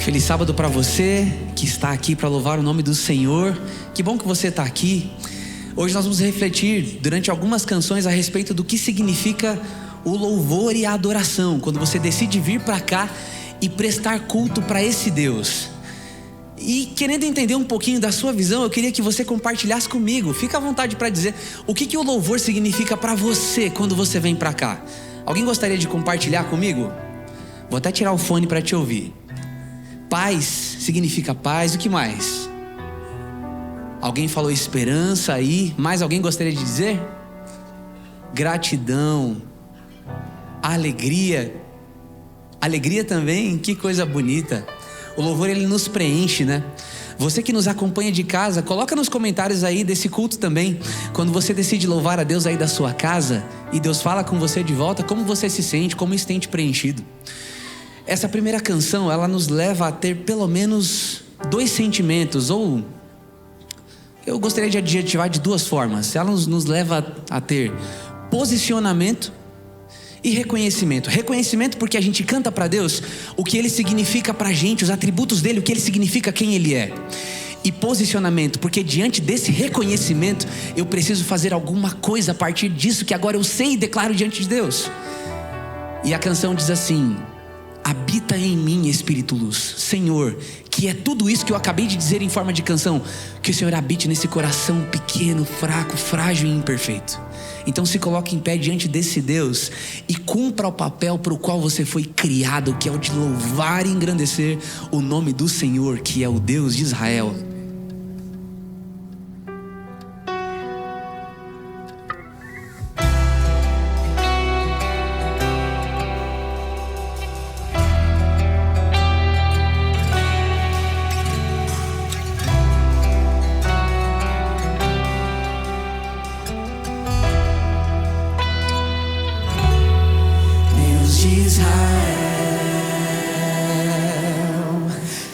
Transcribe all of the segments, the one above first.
Feliz sábado para você que está aqui para louvar o nome do Senhor. Que bom que você está aqui. Hoje nós vamos refletir durante algumas canções a respeito do que significa o louvor e a adoração, quando você decide vir para cá e prestar culto para esse Deus. E querendo entender um pouquinho da sua visão, eu queria que você compartilhasse comigo. Fica à vontade para dizer o que o louvor significa para você quando você vem para cá. Alguém gostaria de compartilhar comigo? Vou até tirar o fone para te ouvir. Paz significa paz, o que mais? Alguém falou esperança aí, mais alguém gostaria de dizer? Gratidão, alegria também, que coisa bonita. O louvor ele nos preenche, né? Você que nos acompanha de casa, coloca nos comentários aí desse culto também. Quando você decide louvar a Deus aí da sua casa e Deus fala com você de volta, como você se sente, como isso tem te preenchido. Essa primeira canção, ela nos leva a ter pelo menos dois sentimentos, ou eu gostaria de adjetivar de duas formas. Ela nos leva a ter posicionamento e reconhecimento. Reconhecimento porque a gente canta para Deus o que Ele significa pra gente, os atributos dEle, o que Ele significa, quem Ele é. E posicionamento porque diante desse reconhecimento eu preciso fazer alguma coisa a partir disso que agora eu sei e declaro diante de Deus. E a canção diz assim: habita em mim, Espírito Luz. Senhor, que é tudo isso que eu acabei de dizer em forma de canção, que o Senhor habite nesse coração pequeno, fraco, frágil e imperfeito. Então se coloque em pé diante desse Deus e cumpra o papel para o qual você foi criado, que é o de louvar e engrandecer o nome do Senhor, que é o Deus de Israel.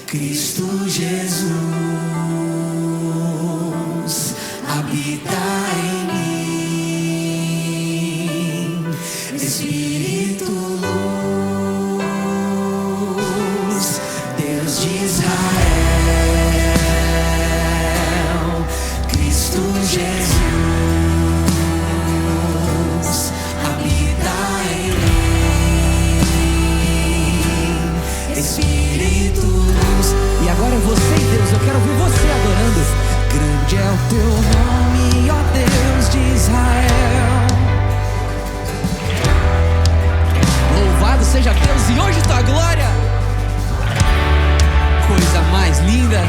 Cristo Jesus habita em mim, Espírito Luz, Deus de Israel, Cristo Jesus habita em mim, Espírito Luz. E agora é você e Deus, eu quero ouvir você adorando. Grande é o teu nome, ó Deus de Israel. Louvado seja Deus e hoje tua glória. Coisa mais linda.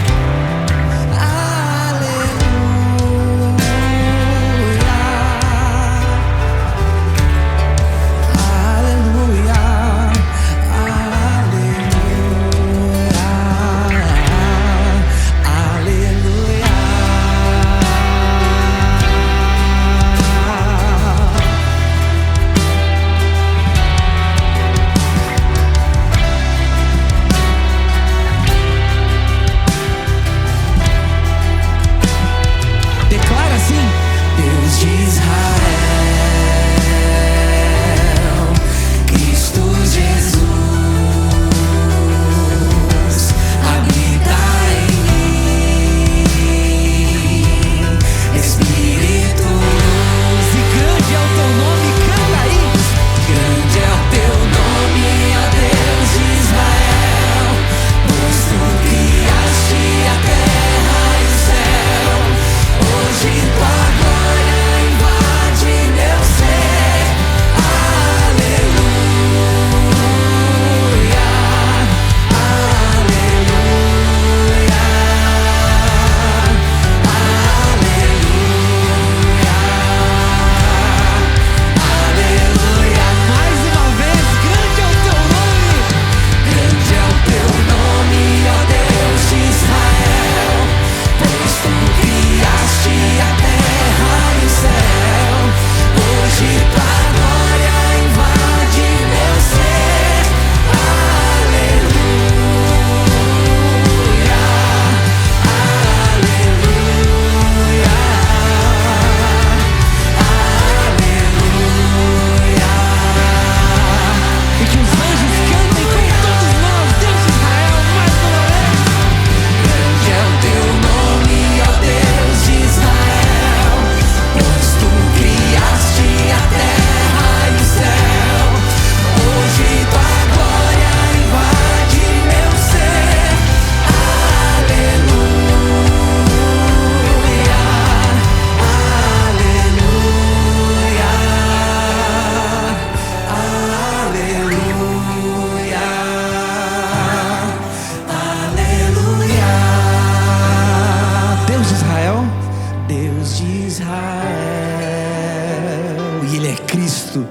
Cristo,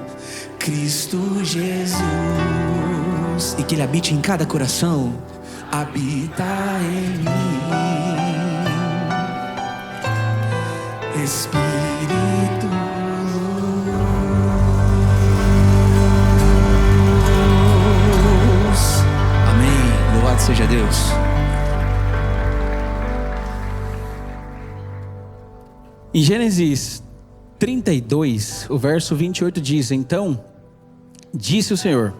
Cristo Jesus, e que Ele habite em cada coração. Habita em mim, Espírito. Amém. Louvado seja Deus. Em Gênesis 32, o verso 28 diz: então disse o Senhor: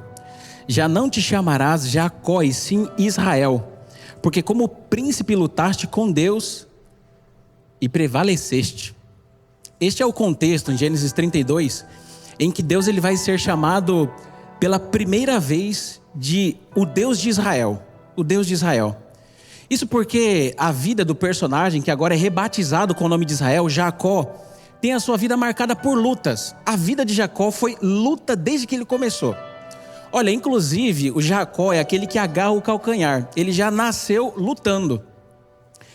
já não te chamarás Jacó, e sim Israel, porque como príncipe lutaste com Deus e prevaleceste. Este é o contexto em Gênesis 32, em que Deus ele vai ser chamado pela primeira vez de o Deus de Israel, o Deus de Israel. Isso porque a vida do personagem, que agora é rebatizado com o nome de Israel, Jacó, tem a sua vida marcada por lutas. A vida de Jacó foi luta desde que ele começou. Olha, inclusive o Jacó é aquele que agarra o calcanhar. Ele já nasceu lutando.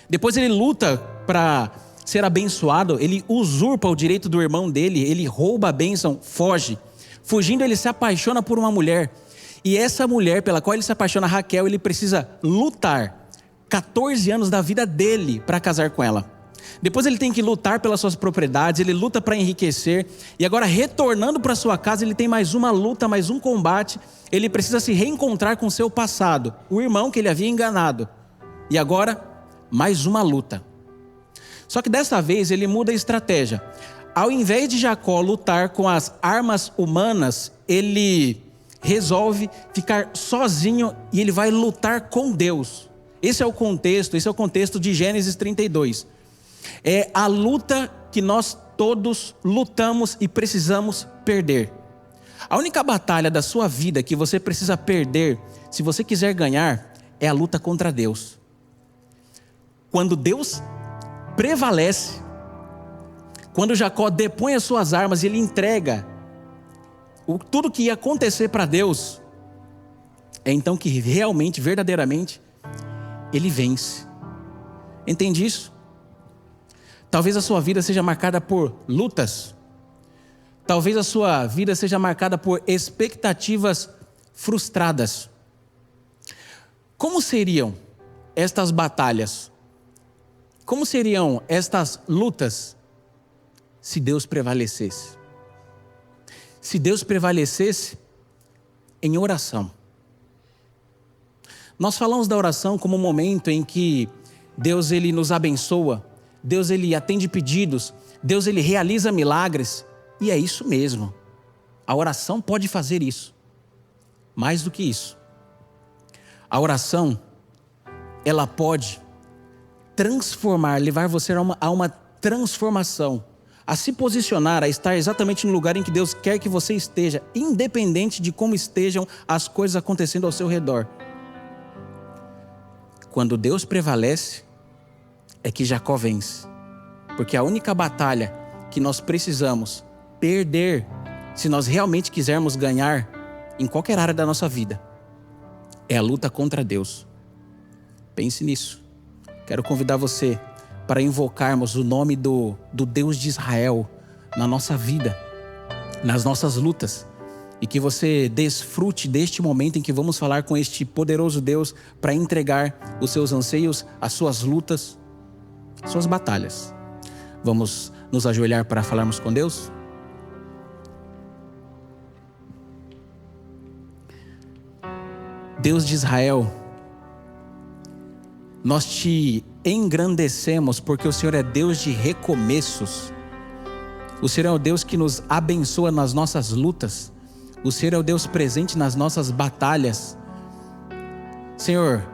Depois ele luta para ser abençoado, ele usurpa o direito do irmão dele, ele rouba a bênção, foge. Fugindo, ele se apaixona por uma mulher. E essa mulher pela qual ele se apaixona, Raquel, ele precisa lutar 14 anos da vida dele para casar com ela. Depois ele tem que lutar pelas suas propriedades, ele luta para enriquecer. E agora, retornando para sua casa, ele tem mais uma luta, mais um combate. Ele precisa se reencontrar com seu passado, o irmão que ele havia enganado. E agora, mais uma luta. Só que dessa vez ele muda a estratégia. Ao invés de Jacó lutar com as armas humanas, ele resolve ficar sozinho e ele vai lutar com Deus. Esse é o contexto de Gênesis 32. É a luta que nós todos lutamos e precisamos perder. A única batalha da sua vida que você precisa perder, se você quiser ganhar, é a luta contra Deus. Quando Deus prevalece, quando Jacó depõe as suas armas e ele entrega tudo que ia acontecer para Deus, é então que realmente, verdadeiramente, ele vence. Entende isso? Talvez a sua vida seja marcada por lutas. Talvez a sua vida seja marcada por expectativas frustradas. Como seriam estas batalhas? Como seriam estas lutas se Deus prevalecesse? Se Deus prevalecesse em oração. Nós falamos da oração como um momento em que Deus ele nos abençoa, Deus ele atende pedidos, Deus ele realiza milagres, e é isso mesmo. A oração pode fazer isso. Mais do que isso, a oração ela pode transformar, levar você a uma transformação, a se posicionar, a estar exatamente no lugar em que Deus quer que você esteja, independente de como estejam as coisas acontecendo ao seu redor. Quando Deus prevalece, é que Jacó vence. Porque a única batalha que nós precisamos perder, se nós realmente quisermos ganhar em qualquer área da nossa vida, é a luta contra Deus. Pense nisso. Quero convidar você para invocarmos o nome do Deus de Israel na nossa vida, nas nossas lutas. E que você desfrute deste momento em que vamos falar com este poderoso Deus para entregar os seus anseios, as suas lutas, suas batalhas. Vamos nos ajoelhar para falarmos com Deus? Deus de Israel, nós te engrandecemos porque o Senhor é Deus de recomeços. O Senhor é o Deus que nos abençoa nas nossas lutas. O Senhor é o Deus presente nas nossas batalhas. Senhor,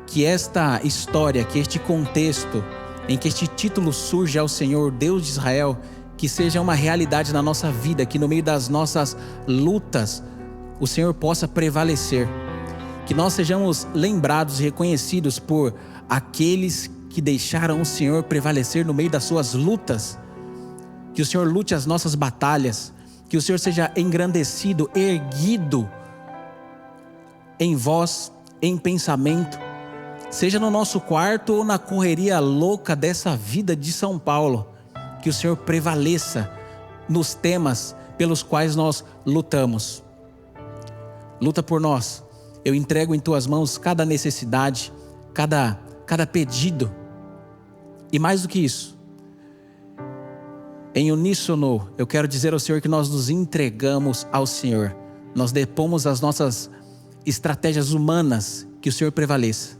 que esta história, que este contexto em que este título surge ao Senhor, Deus de Israel, que seja uma realidade na nossa vida, que no meio das nossas lutas o Senhor possa prevalecer. Que nós sejamos lembrados e reconhecidos por aqueles que deixaram o Senhor prevalecer no meio das suas lutas. Que o Senhor lute as nossas batalhas. Que o Senhor seja engrandecido, erguido em voz, em pensamento, seja no nosso quarto ou na correria louca dessa vida de São Paulo. Que o Senhor prevaleça nos temas pelos quais nós lutamos. Luta por nós. Eu entrego em tuas mãos cada necessidade, cada pedido. E mais do que isso, em uníssono, eu quero dizer ao Senhor que nós nos entregamos ao Senhor. Nós depomos as nossas estratégias humanas, que o Senhor prevaleça.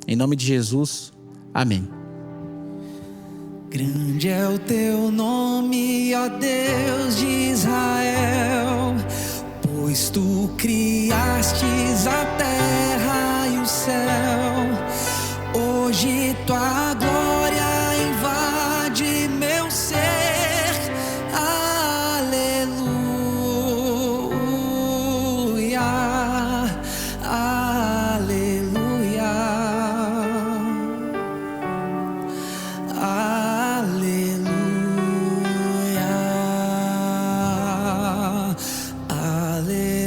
Em nome de Jesus, amém. Grande é o teu nome, ó Deus de Israel, pois tu criastes a terra e o céu. Hoje tua glória invade meu ser. Aleluia, aleluia, aleluia, aleluia.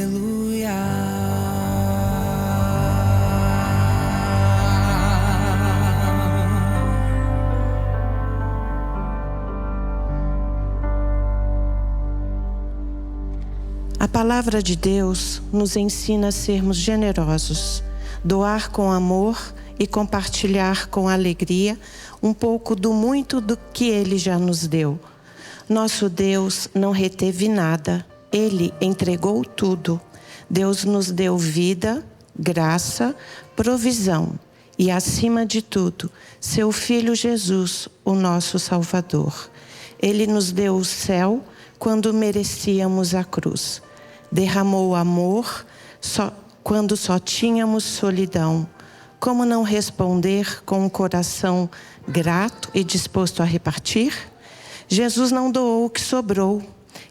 A palavra de Deus nos ensina a sermos generosos, doar com amor e compartilhar com alegria um pouco do muito do que Ele já nos deu. Nosso Deus não reteve nada, Ele entregou tudo. Deus nos deu vida, graça, provisão e, acima de tudo, seu Filho Jesus, o nosso Salvador. Ele nos deu o céu quando merecíamos a cruz. Derramou amor quando só tínhamos solidão. Como não responder com um coração grato e disposto a repartir? Jesus não doou o que sobrou.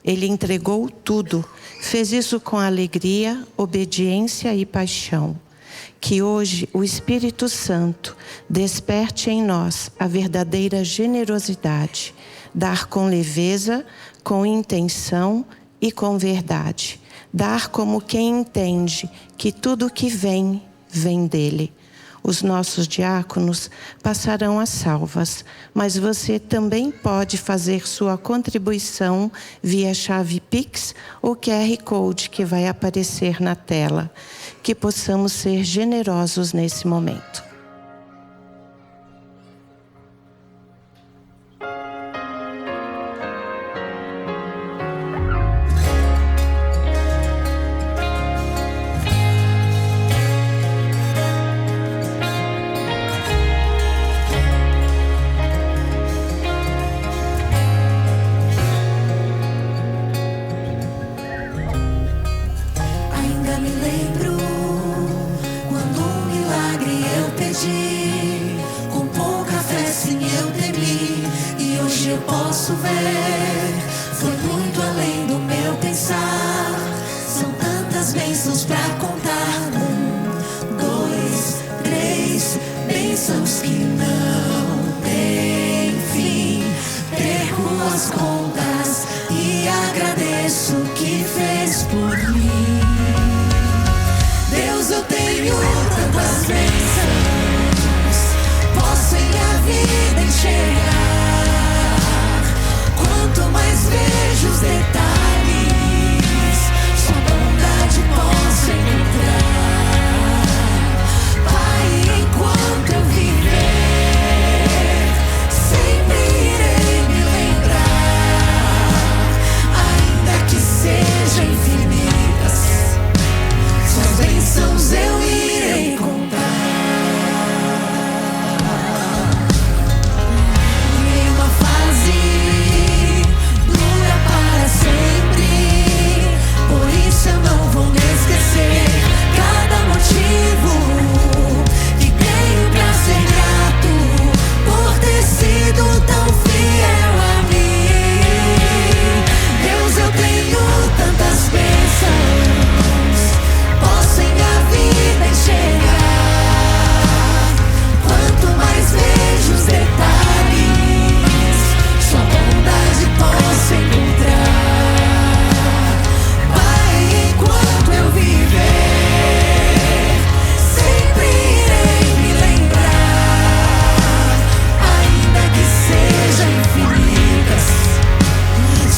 Ele entregou tudo. Fez isso com alegria, obediência e paixão. Que hoje o Espírito Santo desperte em nós a verdadeira generosidade. Dar com leveza, com intenção e com verdade. Dar como quem entende que tudo que vem, vem dele. Os nossos diáconos passarão as salvas, mas você também pode fazer sua contribuição via chave Pix ou QR Code que vai aparecer na tela. Que possamos ser generosos nesse momento.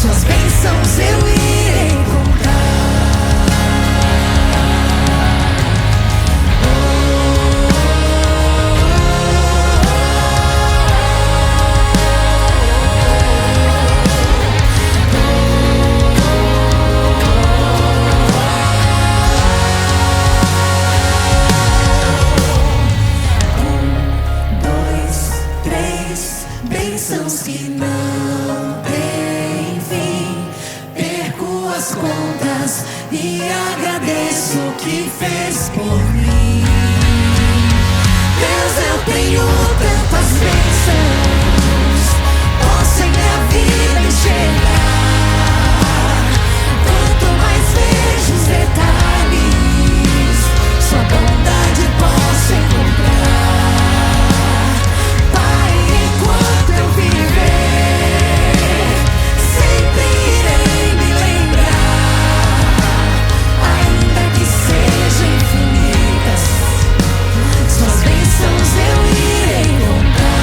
Suas bênçãos eu irei as contas e agradeço o que fez por mim. Deus, eu tenho tantas bênçãos, posso em minha vida enxergar. Quanto mais vejo os detalhes, sua bondade posso encontrar. Pai, enquanto eu viver, sempre irei me lembrar. Ainda que sejam infinitas, suas bênçãos eu irei contar.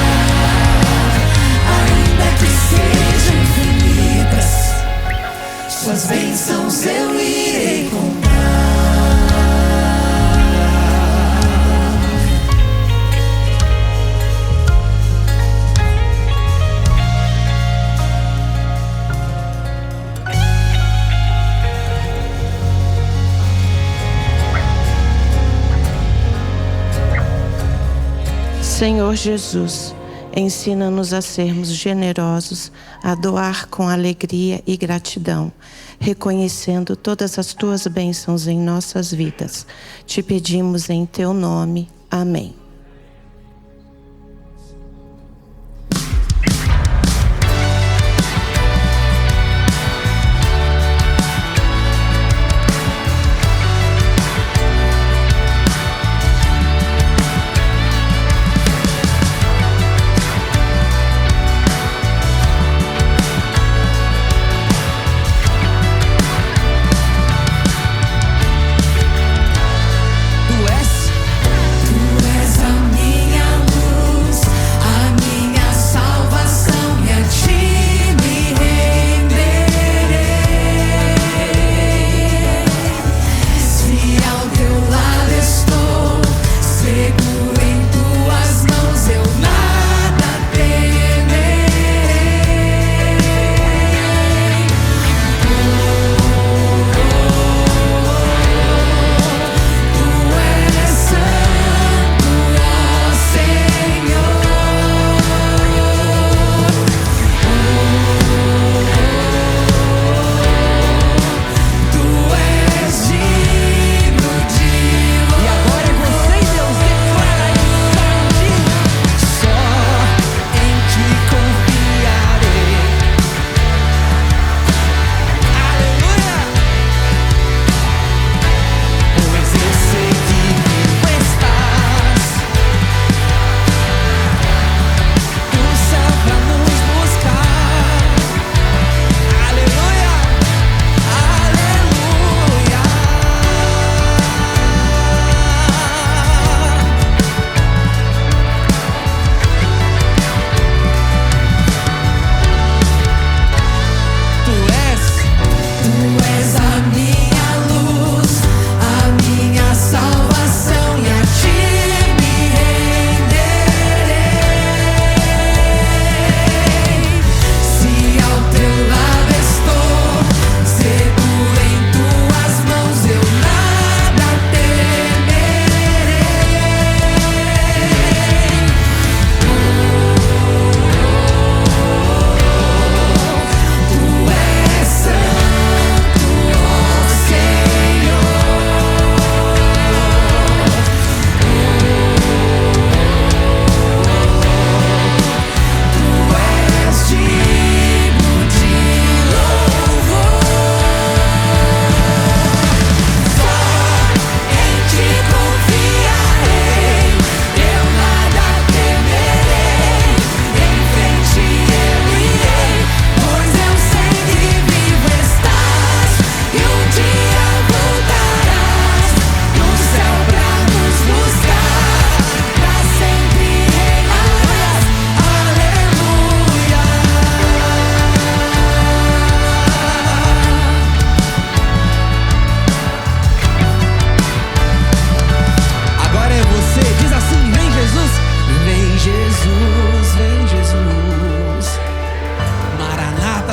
Ainda que sejam infinitas, suas bênçãos eu irei contar. Senhor Jesus, ensina-nos a sermos generosos, a doar com alegria e gratidão, reconhecendo todas as tuas bênçãos em nossas vidas. Te pedimos em teu nome. Amém.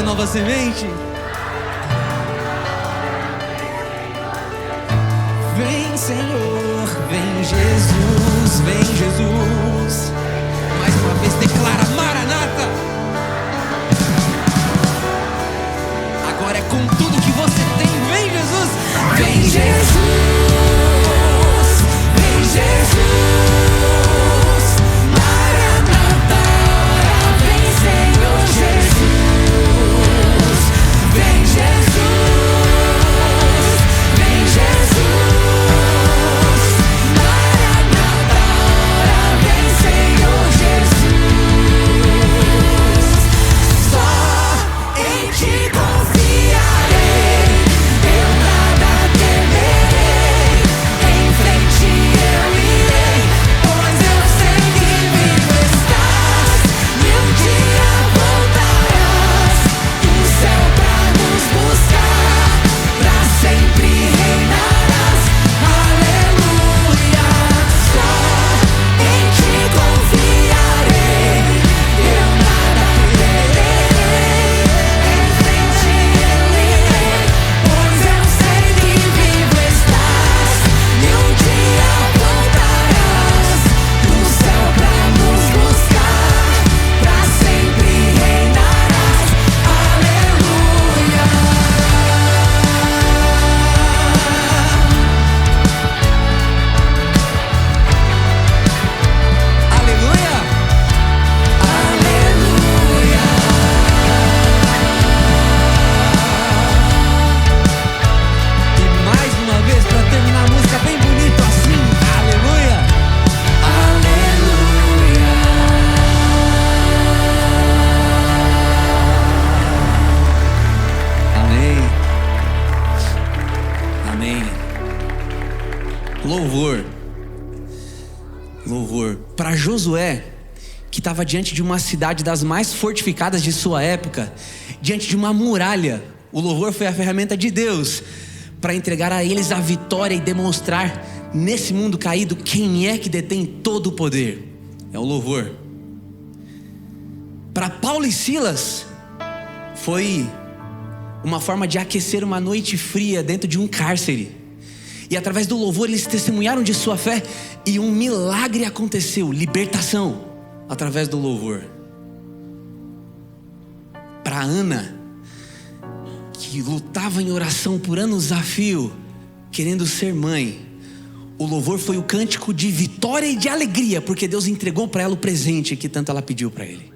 Nova Semente. Vem, Senhor, vem Jesus, vem Jesus. Mais uma vez declara Maranata. Agora é com tudo que você tem. Louvor. Para Josué, que estava diante de uma cidade das mais fortificadas de sua época, diante de uma muralha, o louvor foi a ferramenta de Deus para entregar a eles a vitória e demonstrar nesse mundo caído quem é que detém todo o poder. É o louvor. Para Paulo e Silas, foi uma forma de aquecer uma noite fria dentro de um cárcere. E através do louvor eles testemunharam de sua fé e um milagre aconteceu, libertação, através do louvor. Para Ana, que lutava em oração por anos a fio, querendo ser mãe, o louvor foi o cântico de vitória e de alegria, porque Deus entregou para ela o presente que tanto ela pediu para ele.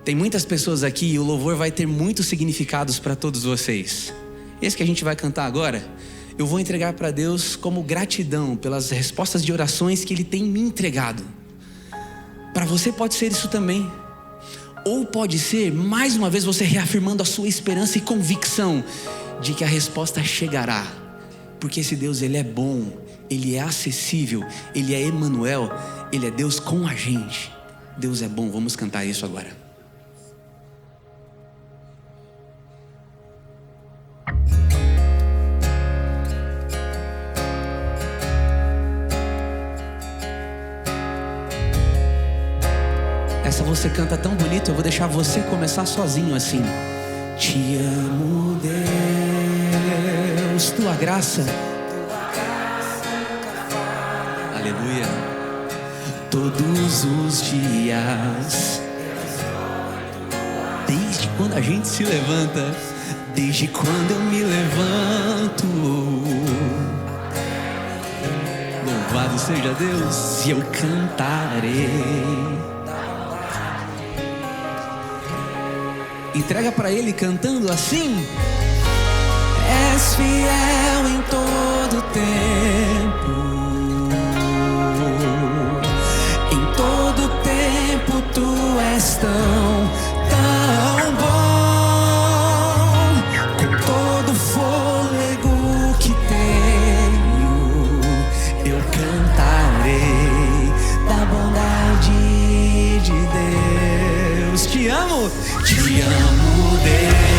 Tem muitas pessoas aqui e o louvor vai ter muitos significados para todos vocês. Esse que a gente vai cantar agora, eu vou entregar para Deus como gratidão pelas respostas de orações que Ele tem me entregado. Para você pode ser isso também. Ou pode ser, mais uma vez, você reafirmando a sua esperança e convicção de que a resposta chegará. Porque esse Deus, Ele é bom, Ele é acessível, Ele é Emanuel, Ele é Deus com a gente. Deus é bom, vamos cantar isso agora. Essa você canta tão bonito, eu vou deixar você começar sozinho assim. Te amo, Deus, tua graça, aleluia, todos os dias, desde quando a gente se levanta, desde quando eu me levanto. Louvado seja Deus, e eu cantarei. Entrega para Ele cantando assim. És fiel em todo tempo, em todo tempo Tu és tão, tão bom. Com todo fôlego que tenho, eu cantarei da bondade de Deus. Te amo, te amo, Deus,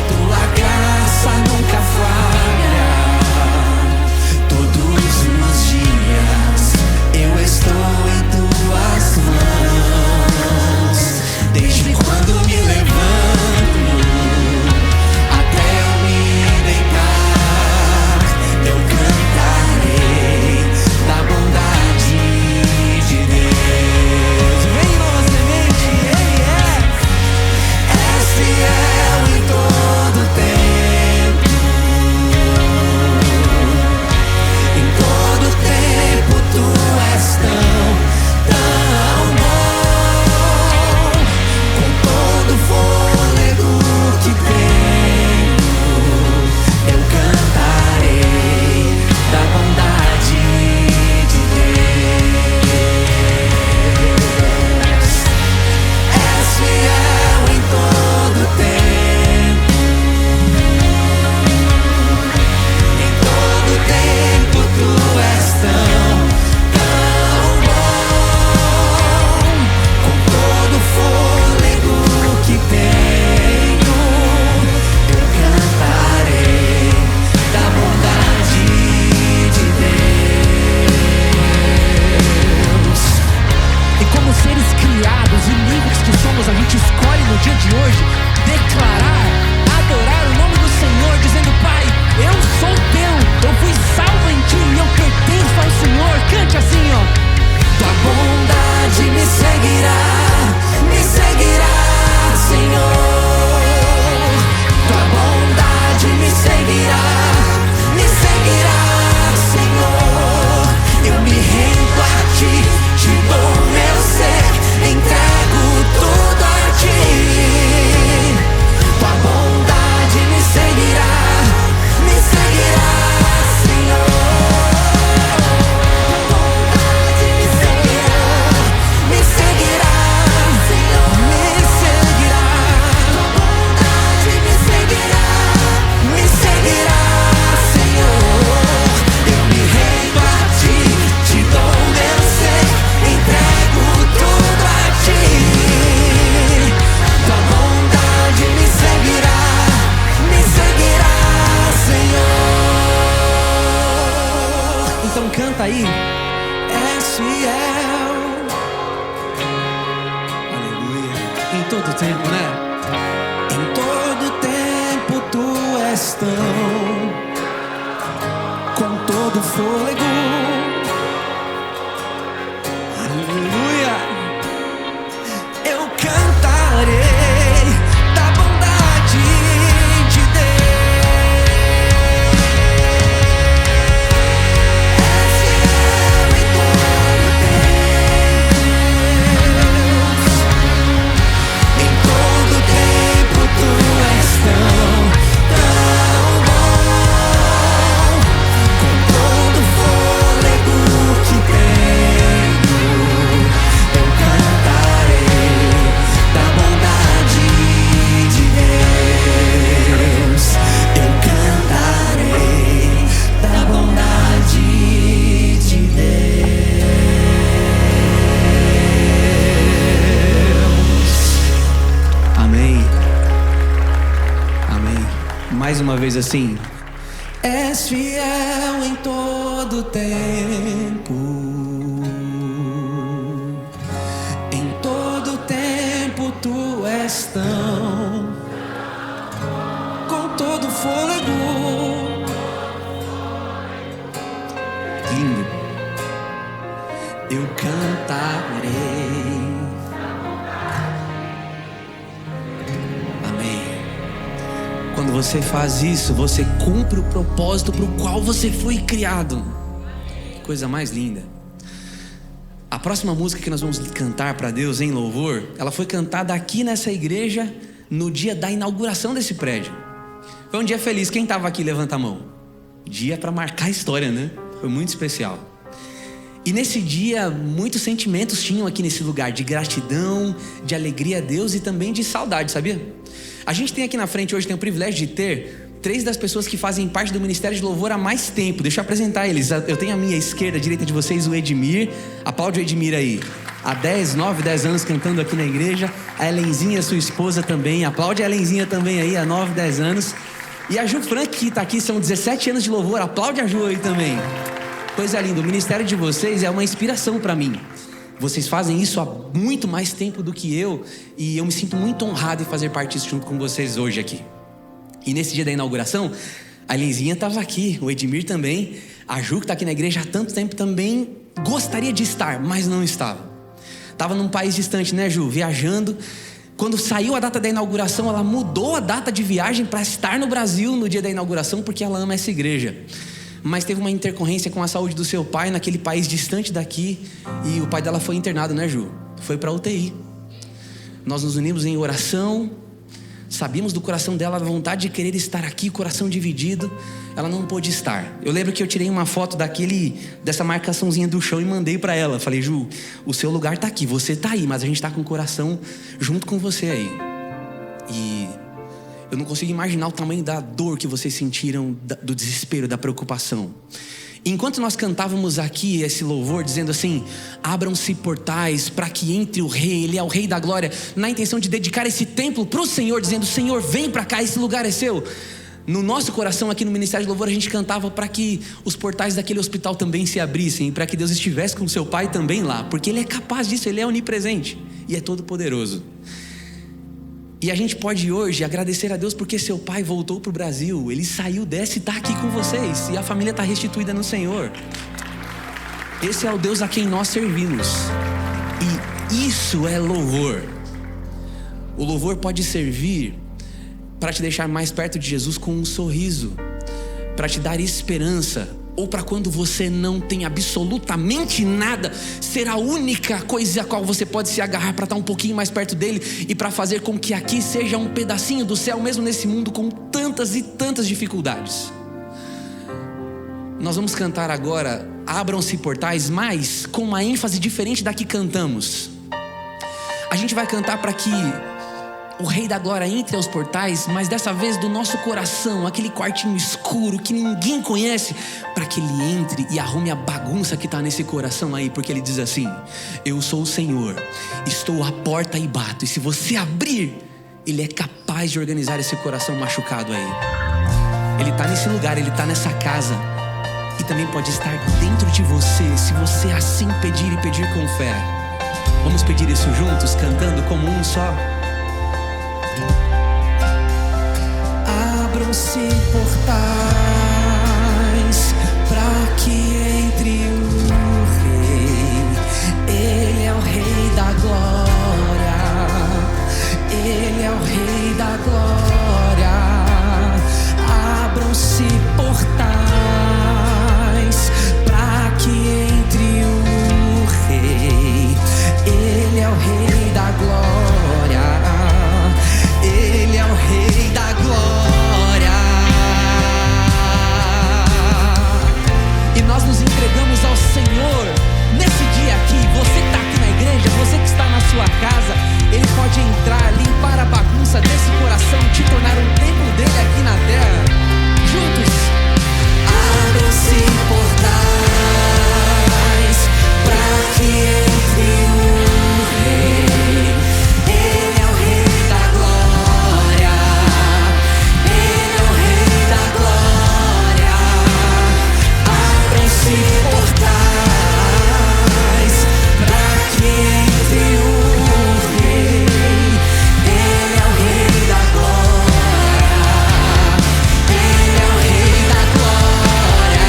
tua graça nunca falha. Todos os dias eu estou em tuas mãos. declarar, adorar o nome do Senhor, dizendo: Pai, eu sou teu, eu fui salvo em ti e eu pertenço ao Senhor. Cante assim, ó. Tua bondade me seguirá, Senhor. Tua bondade me seguirá, Senhor. Eu me rendo a ti, te dou meu ser, entrego tudo a ti. Tua bondade me seguirá, Senhor. Então canta aí. És fiel. Aleluia. Em todo tempo, né? Em todo tempo tu és tão, com todo fôlego. Aleluia. Eu cantarei da bondade de Deus. És fiel em todo Deus. Em todo tempo tu és tão, tão bom, com todo fôlego que tenho. Eu cantarei da bondade de Deus. Eu cantarei da bondade de Deus. Amém. Amém. Mais uma vez assim. És fiel em todo tempo. Em todo tempo tu és tão, com todo fôlego. Lindo. Eu cantarei. Amém. Quando você faz isso, você cumpre o propósito para o qual você foi criado. Que coisa mais linda. A próxima música que nós vamos cantar para Deus em louvor, ela foi cantada aqui nessa igreja no dia da inauguração desse prédio. Foi um dia feliz. Quem estava aqui, levanta a mão. Dia para marcar a história, né? Foi muito especial. E nesse dia, muitos sentimentos tinham aqui nesse lugar, de gratidão, de alegria a Deus e também de saudade, sabia? A gente tem aqui na frente hoje, tem o privilégio de ter 3 das pessoas que fazem parte do Ministério de Louvor há mais tempo. Deixa eu apresentar eles. Eu tenho à minha esquerda, à direita de vocês, o Edmir. Aplaude o Edmir aí. Há 9, 10 anos cantando aqui na igreja. A Helenzinha, sua esposa também. Aplaude a Helenzinha também aí, há 9, 10 anos. E a Ju Frank, que está aqui, são 17 anos de louvor. Aplaude a Ju aí também. Coisa linda, o ministério de vocês é uma inspiração para mim. Vocês fazem isso há muito mais tempo do que eu. E eu me sinto muito honrado em fazer parte disso junto com vocês hoje aqui. E nesse dia da inauguração, a Helenzinha estava aqui, o Edmir também. A Ju, que está aqui na igreja há tanto tempo, também gostaria de estar, mas não estava. Estava num país distante, né, Ju? Viajando. Quando saiu a data da inauguração, ela mudou a data de viagem para estar no Brasil no dia da inauguração, porque ela ama essa igreja. Mas teve uma intercorrência com a saúde do seu pai naquele país distante daqui. E o pai dela foi internado, né, Ju? Foi para UTI. Nós nos unimos em oração. Sabíamos do coração dela, a vontade de querer estar aqui, coração dividido. Ela não pôde estar. Eu lembro que eu tirei uma foto dessa marcaçãozinha do chão e mandei para ela. Falei: Ju, o seu lugar tá aqui, você tá aí, mas a gente tá com o coração junto com você aí. E eu não consigo imaginar o tamanho da dor que vocês sentiram, do desespero, da preocupação. Enquanto nós cantávamos aqui esse louvor, dizendo assim: abram-se portais para que entre o rei, ele é o rei da glória, na intenção de dedicar esse templo para o Senhor, dizendo: Senhor, vem para cá, esse lugar é seu. No nosso coração aqui no Ministério de Louvor, a gente cantava para que os portais daquele hospital também se abrissem, para que Deus estivesse com seu pai também lá, porque Ele é capaz disso, Ele é onipresente e é todo poderoso. E a gente pode hoje agradecer a Deus porque seu pai voltou para o Brasil. Ele saiu dessa e está aqui com vocês. E a família está restituída no Senhor. Esse é o Deus a quem nós servimos. E isso é louvor. O louvor pode servir para te deixar mais perto de Jesus com um sorriso, para te dar esperança, ou para quando você não tem absolutamente nada, ser a única coisa a qual você pode se agarrar para estar um pouquinho mais perto dele e para fazer com que aqui seja um pedacinho do céu, mesmo nesse mundo com tantas e tantas dificuldades. Nós vamos cantar agora Abram-se Portais, mas com uma ênfase diferente da que cantamos. A gente vai cantar para que o Rei da Glória entre aos portais, mas dessa vez do nosso coração, aquele quartinho escuro que ninguém conhece, para que ele entre e arrume a bagunça que está nesse coração aí, porque ele diz assim: eu sou o Senhor, estou à porta e bato, e se você abrir, ele é capaz de organizar esse coração machucado aí. Ele está nesse lugar, ele está nessa casa, e também pode estar dentro de você, se você assim pedir e pedir com fé. Vamos pedir isso juntos, cantando como um só. Abram-se portais para que entre o Rei. Ele é o Rei da Glória. Ele é o Rei da Glória. Abram-se portais para que entre o Rei. Ele é o Rei da Glória. Ele é o Rei da Glória. E nós nos entregamos ao Senhor nesse dia aqui. Você que está aqui na igreja, você que está na sua casa, Ele pode entrar, limpar a bagunça desse coração, te tornar um templo dele aqui na terra. Juntos. Abram-se portais para que entre o Rei. Ele é o Rei da Glória. Ele é o Rei da Glória. Abram-se portais para que entre o Rei. Ele é o Rei da Glória. Ele é o Rei da Glória.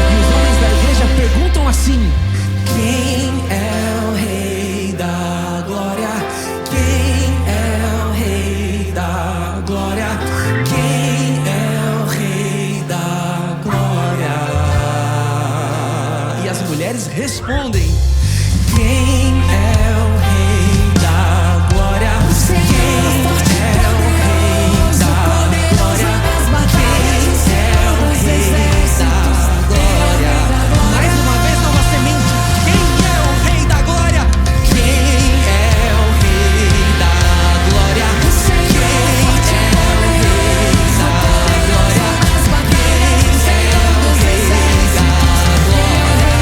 E os homens da igreja perguntam assim: Quem é o Rei da Glória? Quem é o Rei da Glória? Quem é o Rei da Glória? e as mulheres respondem: Quem é o Rei da Glória? Quem é o Rei da Glória? Quem é o Rei da Glória? mais uma vez, nova semente. Quem é o Rei da Glória? Quem é o Rei da Glória? Quem é o Rei da Glória? Quem é o Rei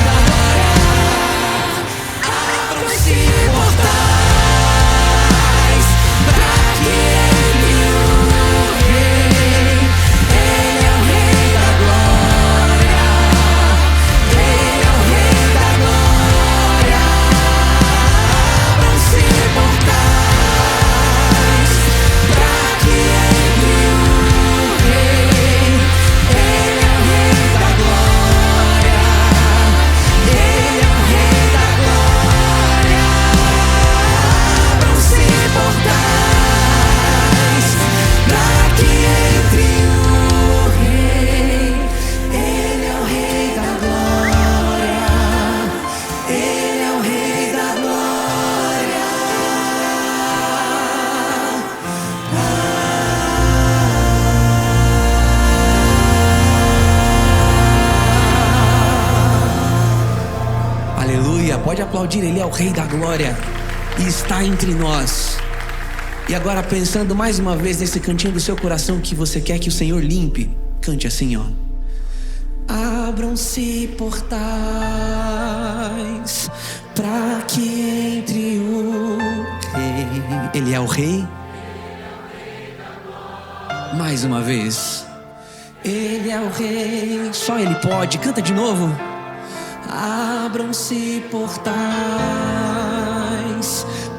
da Glória? Abram-se portais para que entre o Rei. Ele é o Rei da Glória. Ele é o Rei da Glória. Abram-se portais para que entre o Rei. Ele é o Rei da Glória. Ele é o Rei da Glória. Abram-se portais para que entre o Rei. Ele é o Rei da Glória. Ele é o Rei da Glória. Aleluia, pode aplaudir, Ele é o Rei da Glória. e está entre nós. E agora, pensando mais uma vez nesse cantinho do seu coração que você quer que o Senhor limpe, cante assim, ó. Abram-se portais para que entre o Rei. Ele é o Rei? Mais uma vez. Ele é o Rei. Só Ele pode. Canta de novo. Abram-se portais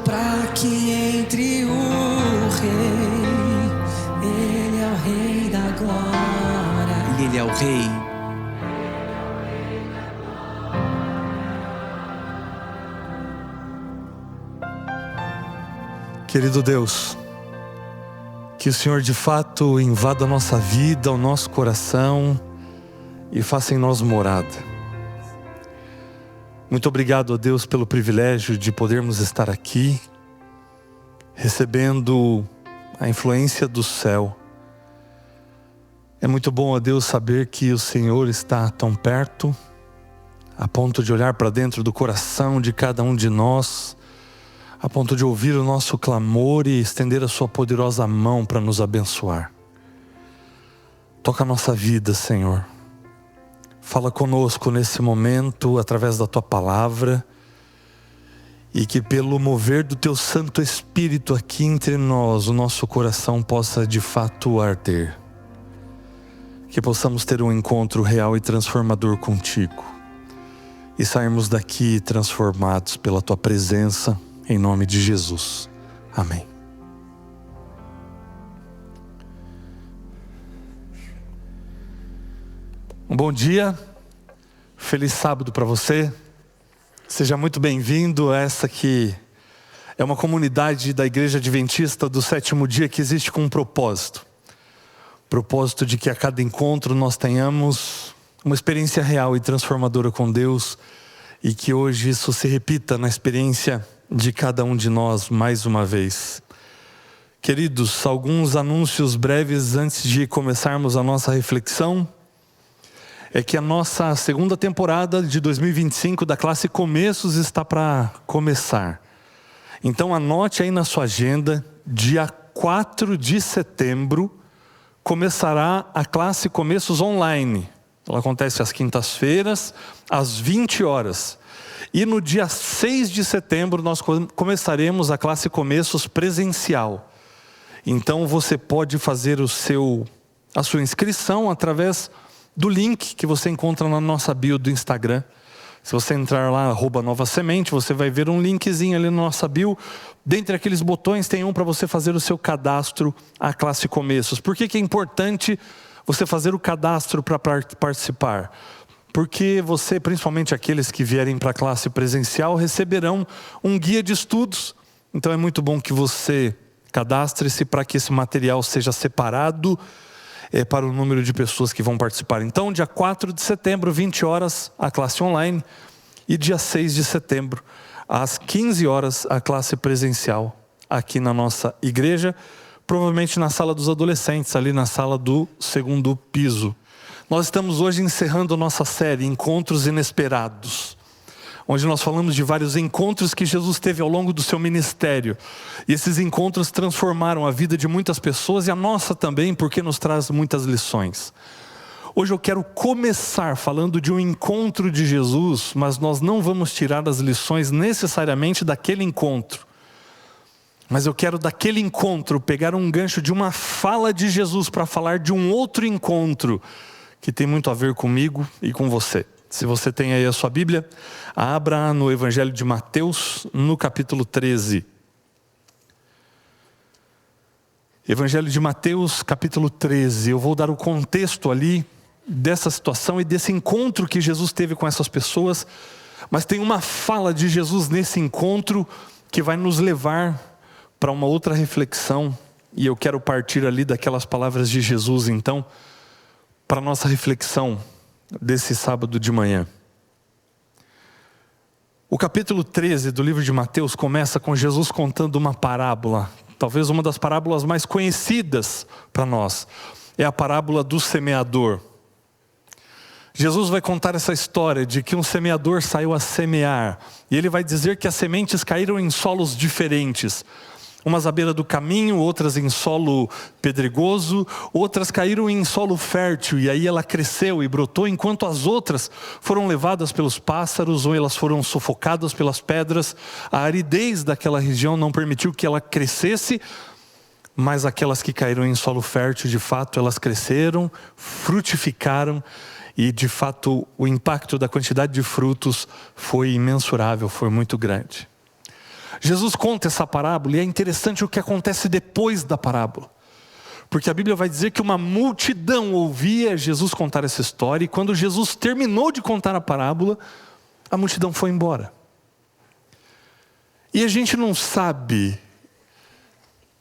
para que entre o Rei. Ele é o Rei da glória. E Ele é o Rei. Querido Deus, que o Senhor de fato invada a nossa vida, o nosso coração e faça em nós morada. Muito obrigado a Deus pelo privilégio de podermos estar aqui, recebendo a influência do céu. É muito bom a Deus saber que o Senhor está tão perto, a ponto de olhar para dentro do coração de cada um de nós, a ponto de ouvir o nosso clamor e estender a sua poderosa mão para nos abençoar. Toca a nossa vida, Senhor. Fala conosco nesse momento, através da Tua palavra, e que pelo mover do Teu Santo Espírito aqui entre nós, o nosso coração possa de fato arder. Que possamos ter um encontro real e transformador contigo, e sairmos daqui transformados pela Tua presença, em nome de Jesus. Amém. Um bom dia, feliz sábado para você. Seja muito bem-vindo a essa que é uma comunidade da Igreja Adventista do Sétimo Dia que existe com um propósito. Propósito de que a cada encontro nós tenhamos uma experiência real e transformadora com Deus, e que hoje isso se repita na experiência de cada um de nós mais uma vez. Queridos, alguns anúncios breves antes de começarmos a nossa reflexão. É que a nossa segunda temporada de 2025 da classe Começos está para começar. Então anote aí na sua agenda, dia 4 de setembro começará a classe Começos online. Ela acontece às quintas-feiras, às 20 horas. E no dia 6 de setembro nós começaremos a classe Começos presencial. Então você pode fazer a sua inscrição através do link que você encontra na nossa bio do Instagram. Se você entrar lá, @NovaSemente, você vai ver um linkzinho ali na nossa bio. Dentre aqueles botões tem um para você fazer o seu cadastro à classe Começos. Por que é importante você fazer o cadastro para participar? Porque você, principalmente aqueles que vierem para a classe presencial, receberão um guia de estudos. Então é muito bom que você cadastre-se para que esse material seja separado para o número de pessoas que vão participar. Então, dia 4 de setembro, 20 horas, a classe online. E dia 6 de setembro, às 15 horas, a classe presencial aqui na nossa igreja. Provavelmente na sala dos adolescentes, ali na sala do segundo piso. Nós estamos hoje encerrando a nossa série Encontros Inesperados, onde nós falamos de vários encontros que Jesus teve ao longo do seu ministério. E esses encontros transformaram a vida de muitas pessoas e a nossa também, porque nos traz muitas lições. Hoje eu quero começar falando de um encontro de Jesus, mas nós não vamos tirar as lições necessariamente daquele encontro. Mas eu quero daquele encontro pegar um gancho de uma fala de Jesus para falar de um outro encontro que tem muito a ver comigo e com você. Se você tem aí a sua Bíblia, abra no Evangelho de Mateus, no capítulo 13. Evangelho de Mateus, capítulo 13. Eu vou dar o contexto ali dessa situação e desse encontro que Jesus teve com essas pessoas. Mas tem uma fala de Jesus nesse encontro que vai nos levar para uma outra reflexão. E eu quero partir ali daquelas palavras de Jesus, então, para a nossa reflexão desse sábado de manhã. O capítulo 13 do livro de Mateus começa com Jesus contando uma parábola, talvez uma das parábolas mais conhecidas para nós. É a parábola do semeador. Jesus vai contar essa história de que um semeador saiu a semear. E ele vai dizer que as sementes caíram em solos diferentes. Umas à beira do caminho, outras em solo pedregoso, outras caíram em solo fértil. E aí ela cresceu e brotou, enquanto as outras foram levadas pelos pássaros ou elas foram sufocadas pelas pedras. A aridez daquela região não permitiu que ela crescesse, mas aquelas que caíram em solo fértil, de fato, elas cresceram, frutificaram. E de fato o impacto da quantidade de frutos foi imensurável, foi muito grande. Jesus conta essa parábola e é interessante o que acontece depois da parábola. Porque a Bíblia vai dizer que uma multidão ouvia Jesus contar essa história. E quando Jesus terminou de contar a parábola, a multidão foi embora. E a gente não sabe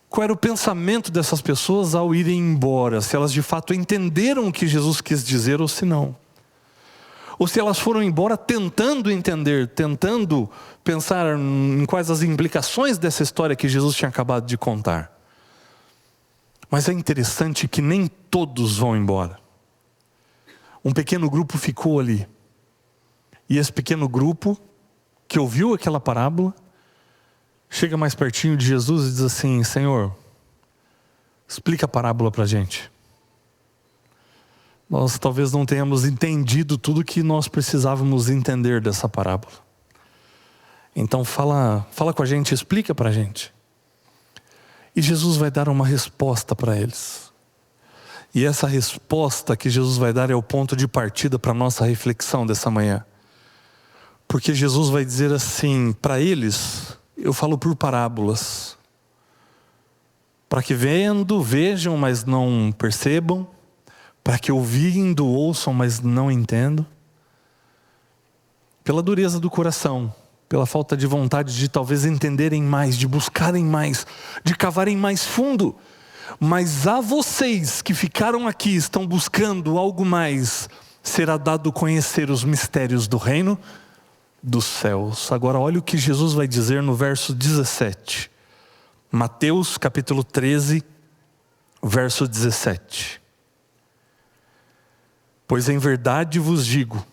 qual era o pensamento dessas pessoas ao irem embora, se elas de fato entenderam o que Jesus quis dizer ou se não. Ou se elas foram embora tentando entender, tentando pensar em quais as implicações dessa história que Jesus tinha acabado de contar. Mas é interessante que nem todos vão embora. Um pequeno grupo ficou ali. E esse pequeno grupo, que ouviu aquela parábola, chega mais pertinho de Jesus e diz assim: Senhor, explica a parábola para a gente. Nós talvez não tenhamos entendido tudo que nós precisávamos entender dessa parábola. Então fala com a gente, explica para a gente. E Jesus vai dar uma resposta para eles. E essa resposta que Jesus vai dar é o ponto de partida para a nossa reflexão dessa manhã. Porque Jesus vai dizer assim, para eles, eu falo por parábolas. Para que vendo, vejam, mas não percebam. Para que ouvindo, ouçam, mas não entendam. Pela dureza do coração, pela falta de vontade de talvez entenderem mais, de buscarem mais, de cavarem mais fundo. Mas a vocês que ficaram aqui, estão buscando algo mais, será dado conhecer os mistérios do reino dos céus. Agora olha o que Jesus vai dizer no verso 17. Mateus capítulo 13, verso 17. Pois em verdade vos digo,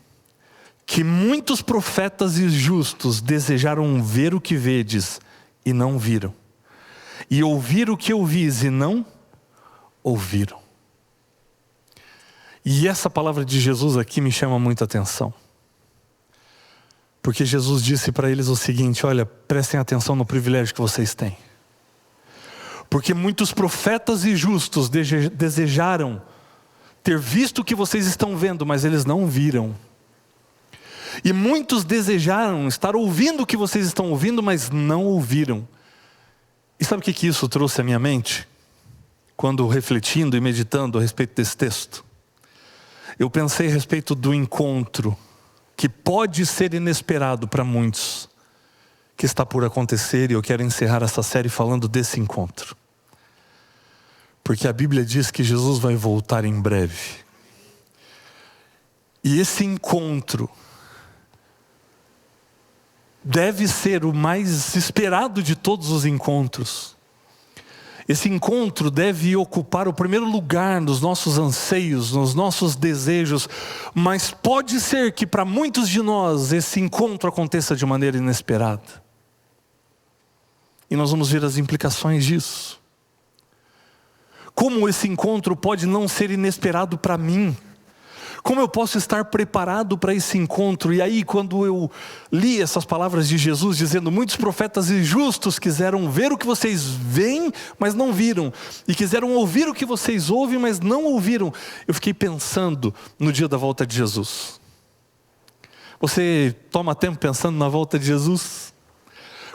que muitos profetas e justos desejaram ver o que vedes e não viram, e ouvir o que ouvis e não ouviram. E essa palavra de Jesus aqui me chama muita atenção. Porque Jesus disse para eles o seguinte: olha, prestem atenção no privilégio que vocês têm. Porque muitos profetas e justos desejaram ter visto o que vocês estão vendo, mas eles não viram. E muitos desejaram estar ouvindo o que vocês estão ouvindo, mas não ouviram. E sabe o que isso trouxe à minha mente? Quando refletindo e meditando a respeito desse texto, eu pensei a respeito do encontro que pode ser inesperado para muitos, que está por acontecer, e eu quero encerrar essa série falando desse encontro. Porque a Bíblia diz que Jesus vai voltar em breve. E esse encontro deve ser o mais esperado de todos os encontros. Esse encontro deve ocupar o primeiro lugar nos nossos anseios, nos nossos desejos. Mas pode ser que para muitos de nós esse encontro aconteça de maneira inesperada. E nós vamos ver as implicações disso. Como esse encontro pode não ser inesperado para mim? Como eu posso estar preparado para esse encontro? E aí, quando eu li essas palavras de Jesus dizendo: muitos profetas e justos quiseram ver o que vocês veem, mas não viram, e quiseram ouvir o que vocês ouvem, mas não ouviram, eu fiquei pensando no dia da volta de Jesus. Você toma tempo pensando na volta de Jesus?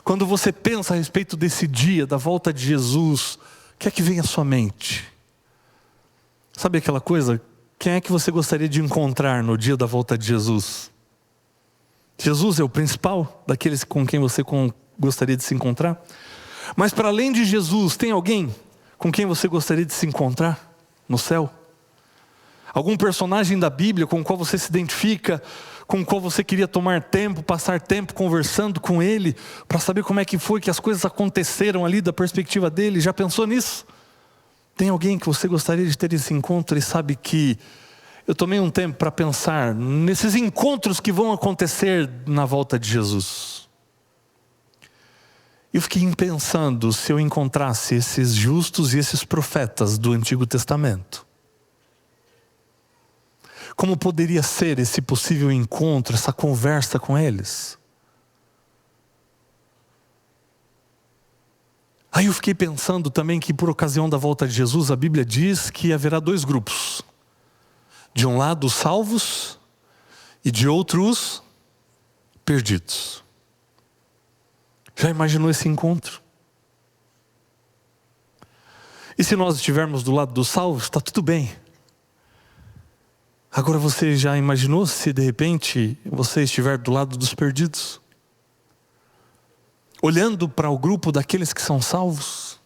Quando você pensa a respeito desse dia, da volta de Jesus, o que é que vem à sua mente? Sabe aquela coisa? Quem é que você gostaria de encontrar no dia da volta de Jesus? Jesus é o principal daqueles com quem você gostaria de se encontrar? Mas para além de Jesus, tem alguém com quem você gostaria de se encontrar no céu? Algum personagem da Bíblia com o qual você se identifica, com o qual você queria tomar tempo, passar tempo conversando com ele, para saber como é que foi que as coisas aconteceram ali da perspectiva dele? Já pensou nisso? Tem alguém que você gostaria de ter esse encontro e sabe que eu tomei um tempo para pensar nesses encontros que vão acontecer na volta de Jesus. Eu fiquei pensando se eu encontrasse esses justos e esses profetas do Antigo Testamento. Como poderia ser esse possível encontro, essa conversa com eles? Aí eu fiquei pensando também que por ocasião da volta de Jesus, a Bíblia diz que haverá 2 grupos. De um lado os salvos e de outro os perdidos. Já imaginou esse encontro? E se nós estivermos do lado dos salvos, está tudo bem. Agora você já imaginou se de repente você estiver do lado dos perdidos? Olhando para o grupo daqueles que são salvos?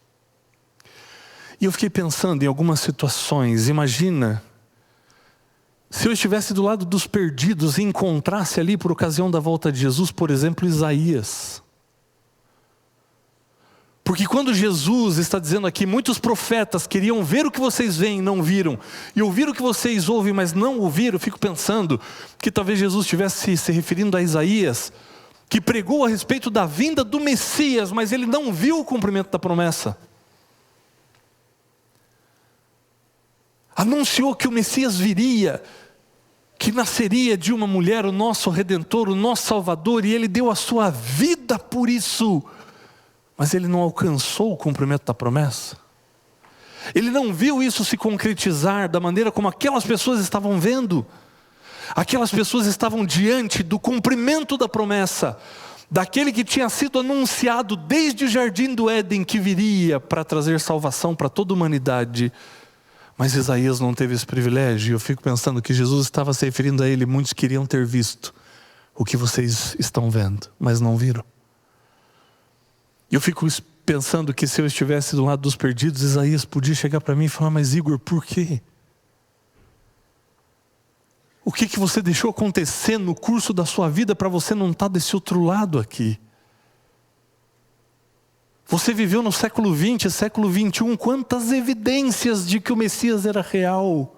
E eu fiquei pensando em algumas situações. Imagina se eu estivesse do lado dos perdidos e encontrasse ali por ocasião da volta de Jesus, por exemplo, Isaías. Porque quando Jesus está dizendo aqui, muitos profetas queriam ver o que vocês veem e não viram, e ouvir o que vocês ouvem, mas não ouviram, eu fico pensando que talvez Jesus estivesse se referindo a Isaías, que pregou a respeito da vinda do Messias, mas ele não viu o cumprimento da promessa. Anunciou que o Messias viria, que nasceria de uma mulher, o nosso Redentor, o nosso Salvador, e ele deu a sua vida por isso. Mas ele não alcançou o cumprimento da promessa. Ele não viu isso se concretizar da maneira como aquelas pessoas estavam vendo. Aquelas pessoas estavam diante do cumprimento da promessa, daquele que tinha sido anunciado desde o jardim do Éden, que viria para trazer salvação para toda a humanidade. Mas Isaías não teve esse privilégio. Eu fico pensando que Jesus estava se referindo a ele. Muitos queriam ter visto o que vocês estão vendo, mas não viram. Eu fico pensando que se eu estivesse do lado dos perdidos, Isaías podia chegar para mim e falar: mas Igor, por quê? O que você deixou acontecer no curso da sua vida para você não estar desse outro lado aqui? Você viveu no século XX, século XXI, quantas evidências de que o Messias era real?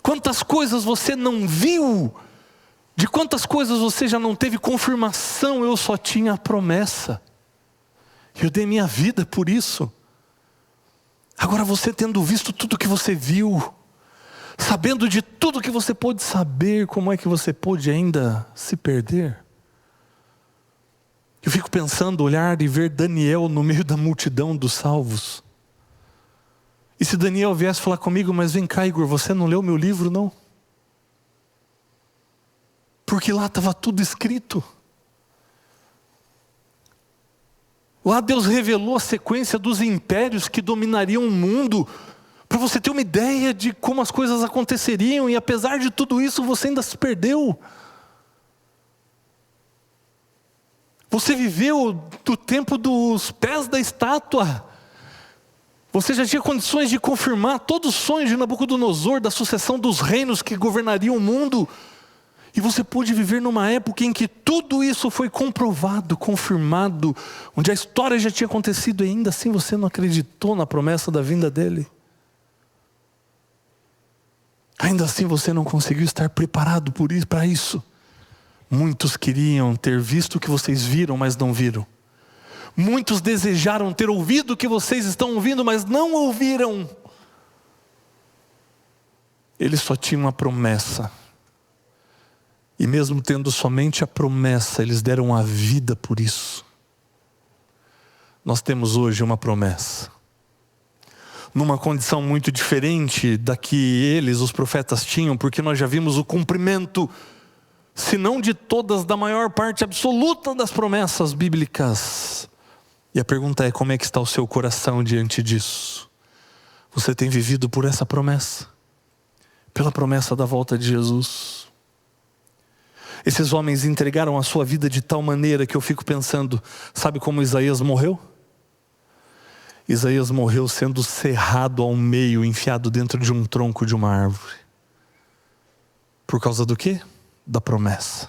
Quantas coisas você não viu? De quantas coisas você já não teve confirmação? Eu só tinha a promessa. Eu dei minha vida por isso. Agora você tendo visto tudo que você viu, sabendo de tudo que você pôde saber, como é que você pôde ainda se perder? Eu fico pensando, olhar e ver Daniel no meio da multidão dos salvos. E se Daniel viesse falar comigo: mas vem cá, Igor, você não leu meu livro, não? Porque lá estava tudo escrito. Lá Deus revelou a sequência dos impérios que dominariam o mundo, para você ter uma ideia de como as coisas aconteceriam, e apesar de tudo isso, você ainda se perdeu. Você viveu do tempo dos pés da estátua. Você já tinha condições de confirmar todos os sonhos de Nabucodonosor, da sucessão dos reinos que governariam o mundo. E você pôde viver numa época em que tudo isso foi comprovado, confirmado, onde a história já tinha acontecido e ainda assim você não acreditou na promessa da vinda dele. Ainda assim você não conseguiu estar preparado para isso. Muitos queriam ter visto o que vocês viram, mas não viram. Muitos desejaram ter ouvido o que vocês estão ouvindo, mas não ouviram. Eles só tinham uma promessa. E mesmo tendo somente a promessa, eles deram a vida por isso. Nós temos hoje uma promessa. Numa condição muito diferente da que eles, os profetas, tinham, porque nós já vimos o cumprimento, se não de todas, da maior parte absoluta das promessas bíblicas. E a pergunta é: como é que está o seu coração diante disso? Você tem vivido por essa promessa? Pela promessa da volta de Jesus? Esses homens entregaram a sua vida de tal maneira que eu fico pensando, sabe como Isaías morreu? Isaías morreu sendo cerrado ao meio, enfiado dentro de um tronco de uma árvore. Por causa do quê? Da promessa.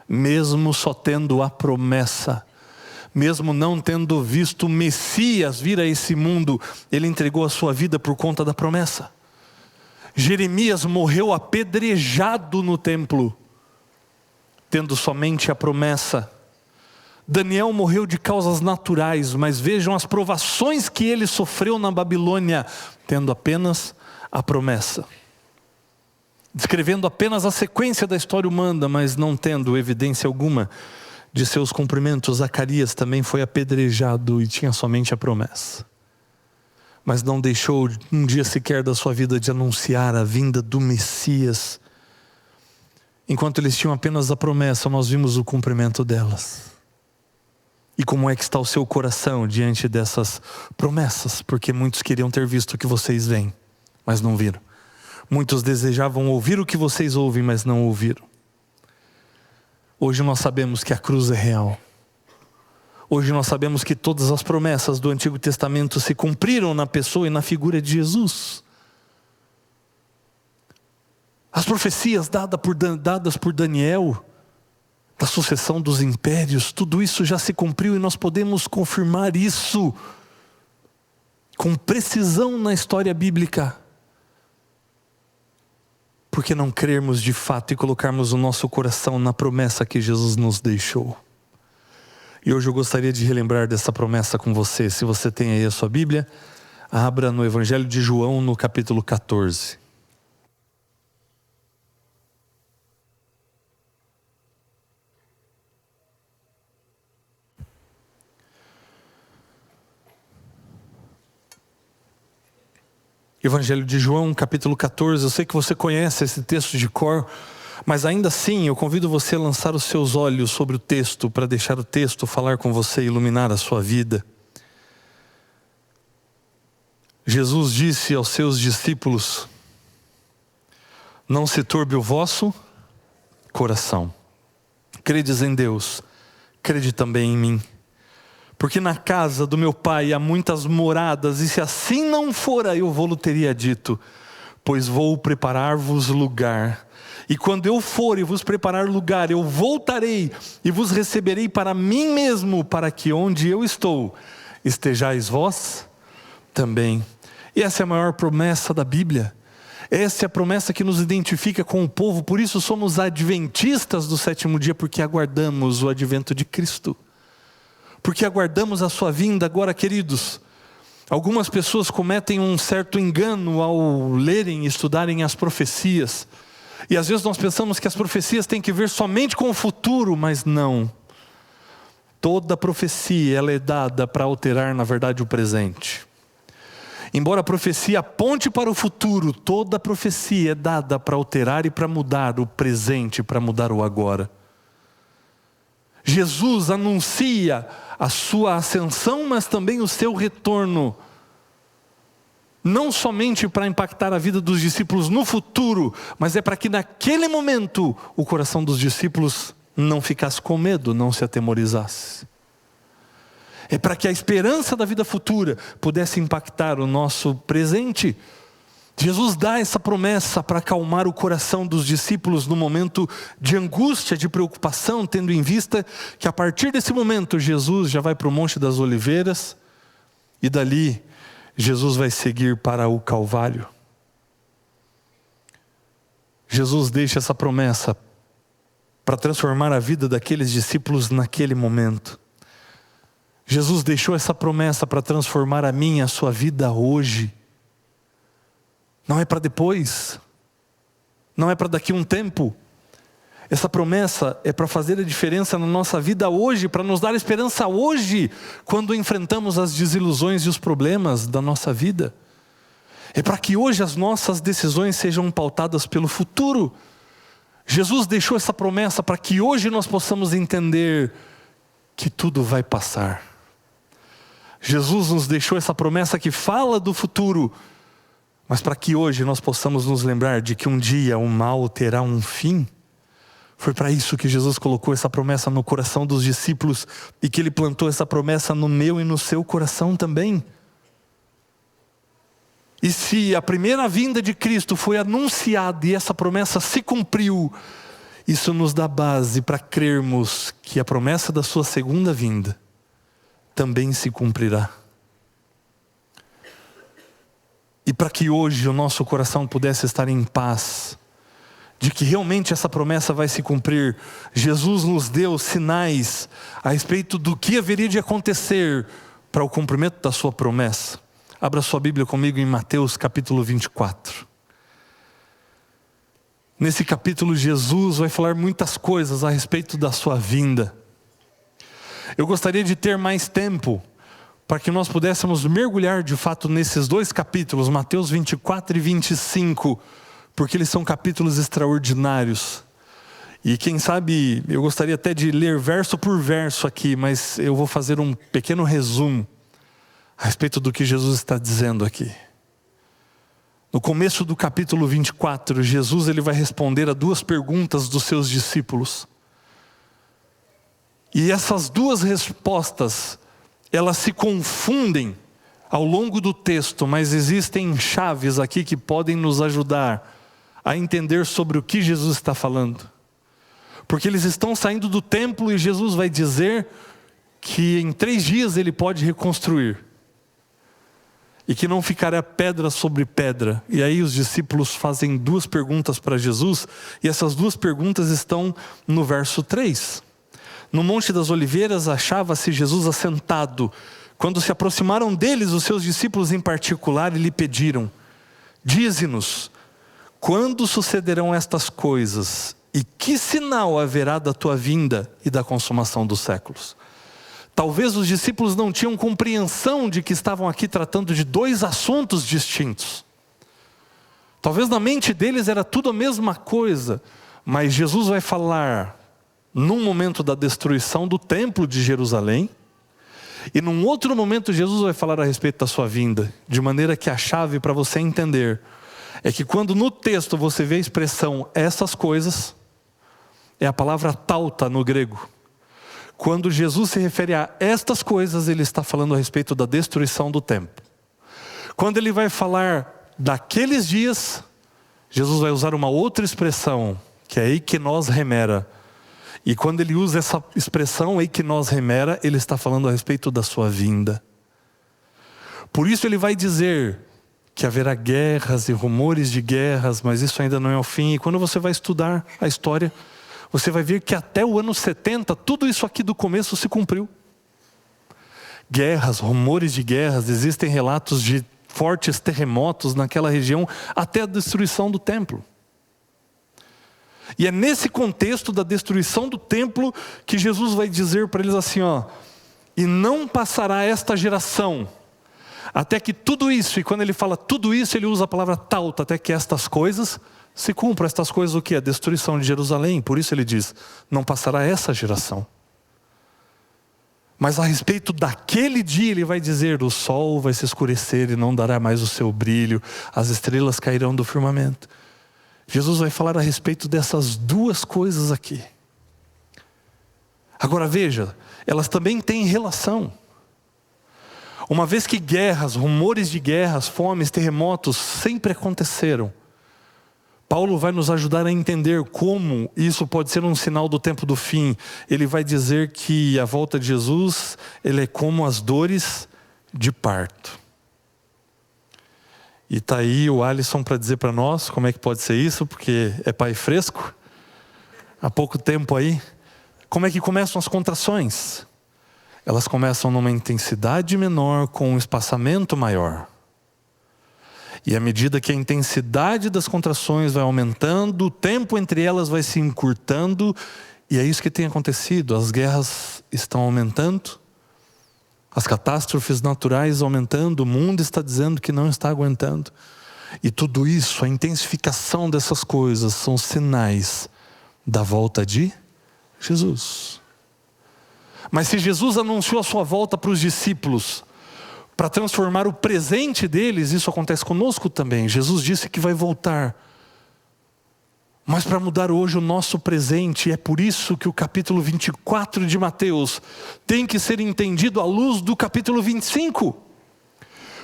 Mesmo só tendo a promessa, mesmo não tendo visto o Messias vir a esse mundo, ele entregou a sua vida por conta da promessa. Jeremias morreu apedrejado no templo, tendo somente a promessa. Daniel morreu de causas naturais, mas vejam as provações que ele sofreu na Babilônia, tendo apenas a promessa. Descrevendo apenas a sequência da história humana, mas não tendo evidência alguma de seus cumprimentos. Zacarias também foi apedrejado e tinha somente a promessa. Mas não deixou um dia sequer da sua vida de anunciar a vinda do Messias. Enquanto eles tinham apenas a promessa, nós vimos o cumprimento delas. E como é que está o seu coração diante dessas promessas? Porque muitos queriam ter visto o que vocês veem, mas não viram. Muitos desejavam ouvir o que vocês ouvem, mas não ouviram. Hoje nós sabemos que a cruz é real. Hoje nós sabemos que todas as promessas do Antigo Testamento se cumpriram na pessoa e na figura de Jesus. As profecias dadas por Daniel, da sucessão dos impérios, tudo isso já se cumpriu e nós podemos confirmar isso com precisão na história bíblica. Por que não crermos de fato e colocarmos o nosso coração na promessa que Jesus nos deixou? E hoje eu gostaria de relembrar dessa promessa com você. Se você tem aí a sua Bíblia, abra no Evangelho de João, no capítulo 14. Evangelho de João, capítulo 14, eu sei que você conhece esse texto de cor, mas ainda assim eu convido você a lançar os seus olhos sobre o texto, para deixar o texto falar com você e iluminar a sua vida. Jesus disse aos seus discípulos: não se turbe o vosso coração. Credes em Deus, crede também em mim. Porque na casa do meu pai há muitas moradas, e se assim não fora, eu vou-lhe teria dito, pois vou preparar-vos lugar. E quando eu for e vos preparar lugar, eu voltarei e vos receberei para mim mesmo, para que onde eu estou, estejais vós também. E essa é a maior promessa da Bíblia. Essa é a promessa que nos identifica com o povo, por isso somos adventistas do sétimo dia, porque aguardamos o advento de Cristo. Porque aguardamos a sua vinda. Agora, queridos, algumas pessoas cometem um certo engano ao lerem e estudarem as profecias. E às vezes nós pensamos que as profecias têm que ver somente com o futuro, mas não. Toda profecia ela é dada para alterar, na verdade, o presente. Embora a profecia aponte para o futuro, toda profecia é dada para alterar e para mudar o presente, para mudar o agora. Jesus anuncia a sua ascensão, mas também o seu retorno. Não somente para impactar a vida dos discípulos no futuro, mas é para que naquele momento o coração dos discípulos não ficasse com medo, não se atemorizasse. É para que a esperança da vida futura pudesse impactar o nosso presente. Jesus dá essa promessa para acalmar o coração dos discípulos no momento de angústia, de preocupação, tendo em vista que a partir desse momento Jesus já vai para o Monte das Oliveiras e dali Jesus vai seguir para o Calvário. Jesus deixa essa promessa para transformar a vida daqueles discípulos naquele momento. Jesus deixou essa promessa para transformar a minha e a sua vida hoje. Não é para depois, não é para daqui a um tempo. Essa promessa é para fazer a diferença na nossa vida hoje, para nos dar esperança hoje, quando enfrentamos as desilusões e os problemas da nossa vida. É para que hoje as nossas decisões sejam pautadas pelo futuro. Jesus deixou essa promessa para que hoje nós possamos entender que tudo vai passar. Jesus nos deixou essa promessa que fala do futuro, mas para que hoje nós possamos nos lembrar de que um dia o mal terá um fim. Foi para isso que Jesus colocou essa promessa no coração dos discípulos e que Ele plantou essa promessa no meu e no seu coração também. E se a primeira vinda de Cristo foi anunciada e essa promessa se cumpriu, isso nos dá base para crermos que a promessa da sua segunda vinda também se cumprirá. E para que hoje o nosso coração pudesse estar em paz, de que realmente essa promessa vai se cumprir. Jesus nos deu sinais a respeito do que haveria de acontecer para o cumprimento da sua promessa. Abra sua Bíblia comigo em Mateus capítulo 24. Nesse capítulo, Jesus vai falar muitas coisas a respeito da sua vinda. Eu gostaria de ter mais tempo para que nós pudéssemos mergulhar de fato nesses dois capítulos, Mateus 24 e 25, porque eles são capítulos extraordinários. E quem sabe, eu gostaria até de ler verso por verso aqui, mas eu vou fazer um pequeno resumo a respeito do que Jesus está dizendo aqui. No começo do capítulo 24, Jesus ele vai responder a duas perguntas dos seus discípulos. E essas duas respostas, elas se confundem ao longo do texto, mas existem chaves aqui que podem nos ajudar a entender sobre o que Jesus está falando. Porque eles estão saindo do templo e Jesus vai dizer que em 3 dias ele pode reconstruir. E que não ficará pedra sobre pedra. E aí os discípulos fazem 2 perguntas para Jesus. E essas 2 perguntas estão no verso 3. No Monte das Oliveiras achava-se Jesus assentado. Quando se aproximaram deles, os seus discípulos em particular, e lhe pediram: dize-nos, quando sucederão estas coisas? E que sinal haverá da tua vinda e da consumação dos séculos? Talvez os discípulos não tinham compreensão de que estavam aqui tratando de 2 assuntos distintos. Talvez na mente deles era tudo a mesma coisa. Mas Jesus vai falar num momento da destruição do templo de Jerusalém. E num outro momento Jesus vai falar a respeito da sua vinda. De maneira que a chave para você entender é que quando no texto você vê a expressão essas coisas, é a palavra tauta no grego. Quando Jesus se refere a estas coisas, ele está falando a respeito da destruição do templo. Quando ele vai falar daqueles dias, Jesus vai usar uma outra expressão, que é eiknos remera. E quando ele usa essa expressão eiknos remera, ele está falando a respeito da sua vinda. Por isso ele vai dizer que haverá guerras e rumores de guerras, mas isso ainda não é o fim. E quando você vai estudar a história, você vai ver que até o ano 70, tudo isso aqui do começo se cumpriu. Guerras, rumores de guerras, existem relatos de fortes terremotos naquela região, até a destruição do templo. E é nesse contexto da destruição do templo que Jesus vai dizer para eles assim, ó: e não passará esta geração, até que tudo isso, e quando ele fala tudo isso, ele usa a palavra tauta, até que estas coisas se cumpram. Estas coisas o que? A destruição de Jerusalém. Por isso ele diz, não passará essa geração. Mas a respeito daquele dia ele vai dizer, o sol vai se escurecer e não dará mais o seu brilho, as estrelas cairão do firmamento. Jesus vai falar a respeito dessas 2 coisas aqui. Agora veja, elas também têm relação. Uma vez que guerras, rumores de guerras, fomes, terremotos sempre aconteceram, Paulo vai nos ajudar a entender como isso pode ser um sinal do tempo do fim. Ele vai dizer que a volta de Jesus, ele é como as dores de parto. E está aí o Alisson para dizer para nós como é que pode ser isso, porque é pai fresco, há pouco tempo aí. Como é que começam as contrações? Elas começam numa intensidade menor com um espaçamento maior. E à medida que a intensidade das contrações vai aumentando, o tempo entre elas vai se encurtando, e é isso que tem acontecido. As guerras estão aumentando, as catástrofes naturais aumentando, o mundo está dizendo que não está aguentando. E tudo isso, a intensificação dessas coisas, são sinais da volta de Jesus. Mas se Jesus anunciou a sua volta para os discípulos, para transformar o presente deles, isso acontece conosco também. Jesus disse que vai voltar, mas para mudar hoje o nosso presente. É por isso que o capítulo 24 de Mateus tem que ser entendido à luz do capítulo 25.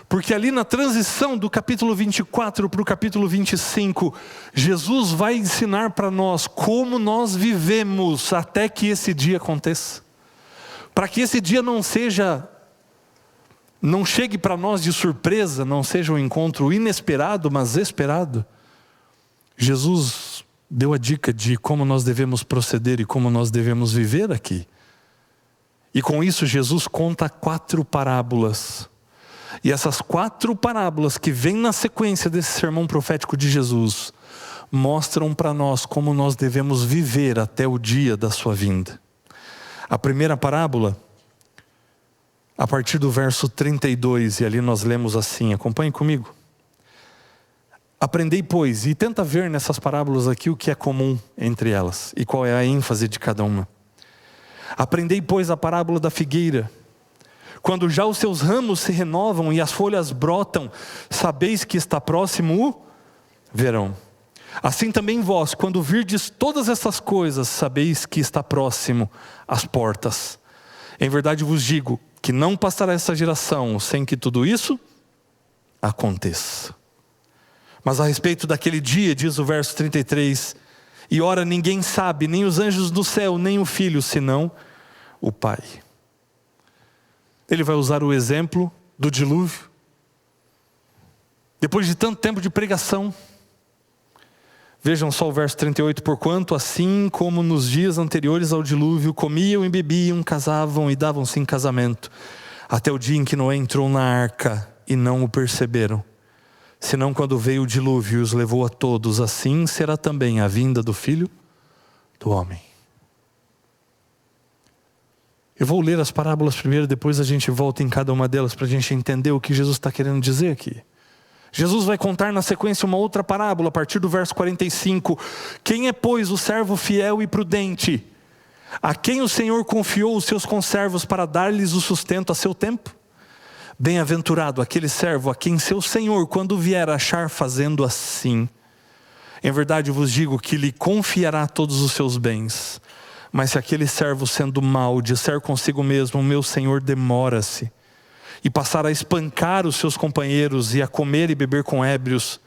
Porque ali na transição do capítulo 24 para o capítulo 25, Jesus vai ensinar para nós como nós vivemos até que esse dia aconteça. Para que esse dia não seja não chegue para nós de surpresa, não seja um encontro inesperado, mas esperado. Jesus deu a dica de como nós devemos proceder e como nós devemos viver aqui. E com isso Jesus conta 4 parábolas. E essas 4 parábolas que vêm na sequência desse sermão profético de Jesus mostram para nós como nós devemos viver até o dia da sua vinda. A primeira parábola, a partir do verso 32, e ali nós lemos assim, acompanhe comigo. Aprendei, pois, e tenta ver nessas parábolas aqui o que é comum entre elas e qual é a ênfase de cada uma. Aprendei, pois, a parábola da figueira. Quando já os seus ramos se renovam e as folhas brotam, sabeis que está próximo o verão. Assim também vós, quando virdes todas essas coisas, sabeis que está próximo as portas. Em verdade vos digo que não passará essa geração sem que tudo isso aconteça. Mas a respeito daquele dia, diz o verso 33, e ora ninguém sabe, nem os anjos do céu, nem o Filho, senão o Pai. Ele vai usar o exemplo do dilúvio. Depois de tanto tempo de pregação, vejam só o verso 38, porquanto assim como nos dias anteriores ao dilúvio, comiam e bebiam, casavam e davam-se em casamento, até o dia em que Noé entrou na arca e não o perceberam. Senão quando veio o dilúvio e os levou a todos, assim será também a vinda do Filho do Homem. Eu vou ler as parábolas primeiro, depois a gente volta em cada uma delas para a gente entender o que Jesus está querendo dizer aqui. Jesus vai contar na sequência uma outra parábola, a partir do verso 45. Quem é, pois, o servo fiel e prudente, a quem o Senhor confiou os seus conservos para dar-lhes o sustento a seu tempo? Bem-aventurado aquele servo a quem seu Senhor, quando vier, achar fazendo assim. Em verdade vos digo que lhe confiará todos os seus bens. Mas se aquele servo, sendo mau, disser consigo mesmo, meu Senhor demora-se, e passar a espancar os seus companheiros e a comer e beber com ébrios,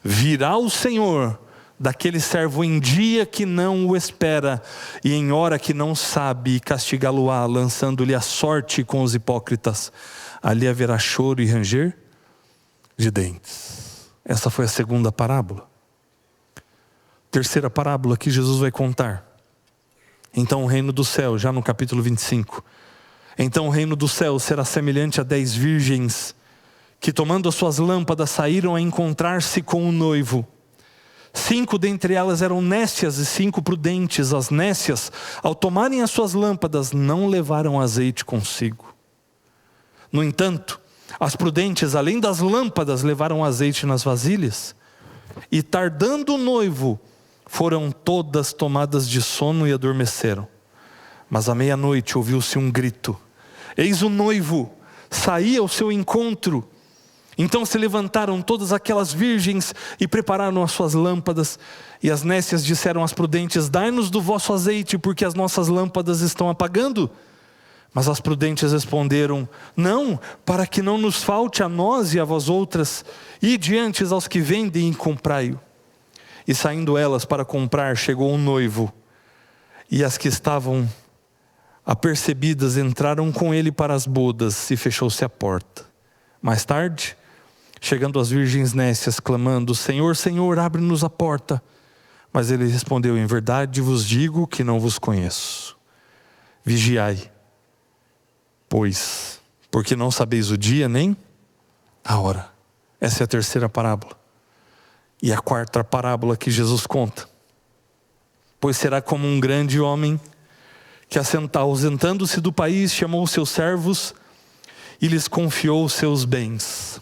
virá o Senhor daquele servo em dia que não o espera e em hora que não sabe, e castigá-lo-á, lançando-lhe a sorte com os hipócritas. Ali haverá choro e ranger de dentes. Essa foi a segunda parábola. Terceira parábola que Jesus vai contar. Então o reino do céu, já no capítulo 25. Então o reino do céu será semelhante a 10 virgens que, tomando as suas lâmpadas, saíram a encontrar-se com o noivo. 5 dentre elas eram nécias e 5 prudentes. As nécias, ao tomarem as suas lâmpadas, não levaram azeite consigo. No entanto, as prudentes, além das lâmpadas, levaram azeite nas vasilhas. E tardando o noivo, foram todas tomadas de sono e adormeceram. Mas à meia-noite ouviu-se um grito: eis o noivo, saí ao seu encontro. Então se levantaram todas aquelas virgens e prepararam as suas lâmpadas. E as nécias disseram às prudentes: dai-nos do vosso azeite, porque as nossas lâmpadas estão apagando. Mas as prudentes responderam: não, para que não nos falte a nós e a vós outras, ide antes aos que vendem e comprai-o. E saindo elas para comprar, chegou um noivo, e as que estavam apercebidas entraram com ele para as bodas, e fechou-se a porta. Mais tarde, chegando as virgens nécias, clamando: Senhor, Senhor, abre-nos a porta. Mas ele respondeu: em verdade vos digo que não vos conheço. Vigiai, pois, porque não sabeis o dia nem a hora. Essa é a terceira parábola. E a quarta parábola que Jesus conta: pois será como um grande homem que, ausentando-se do país, chamou os seus servos e lhes confiou os seus bens.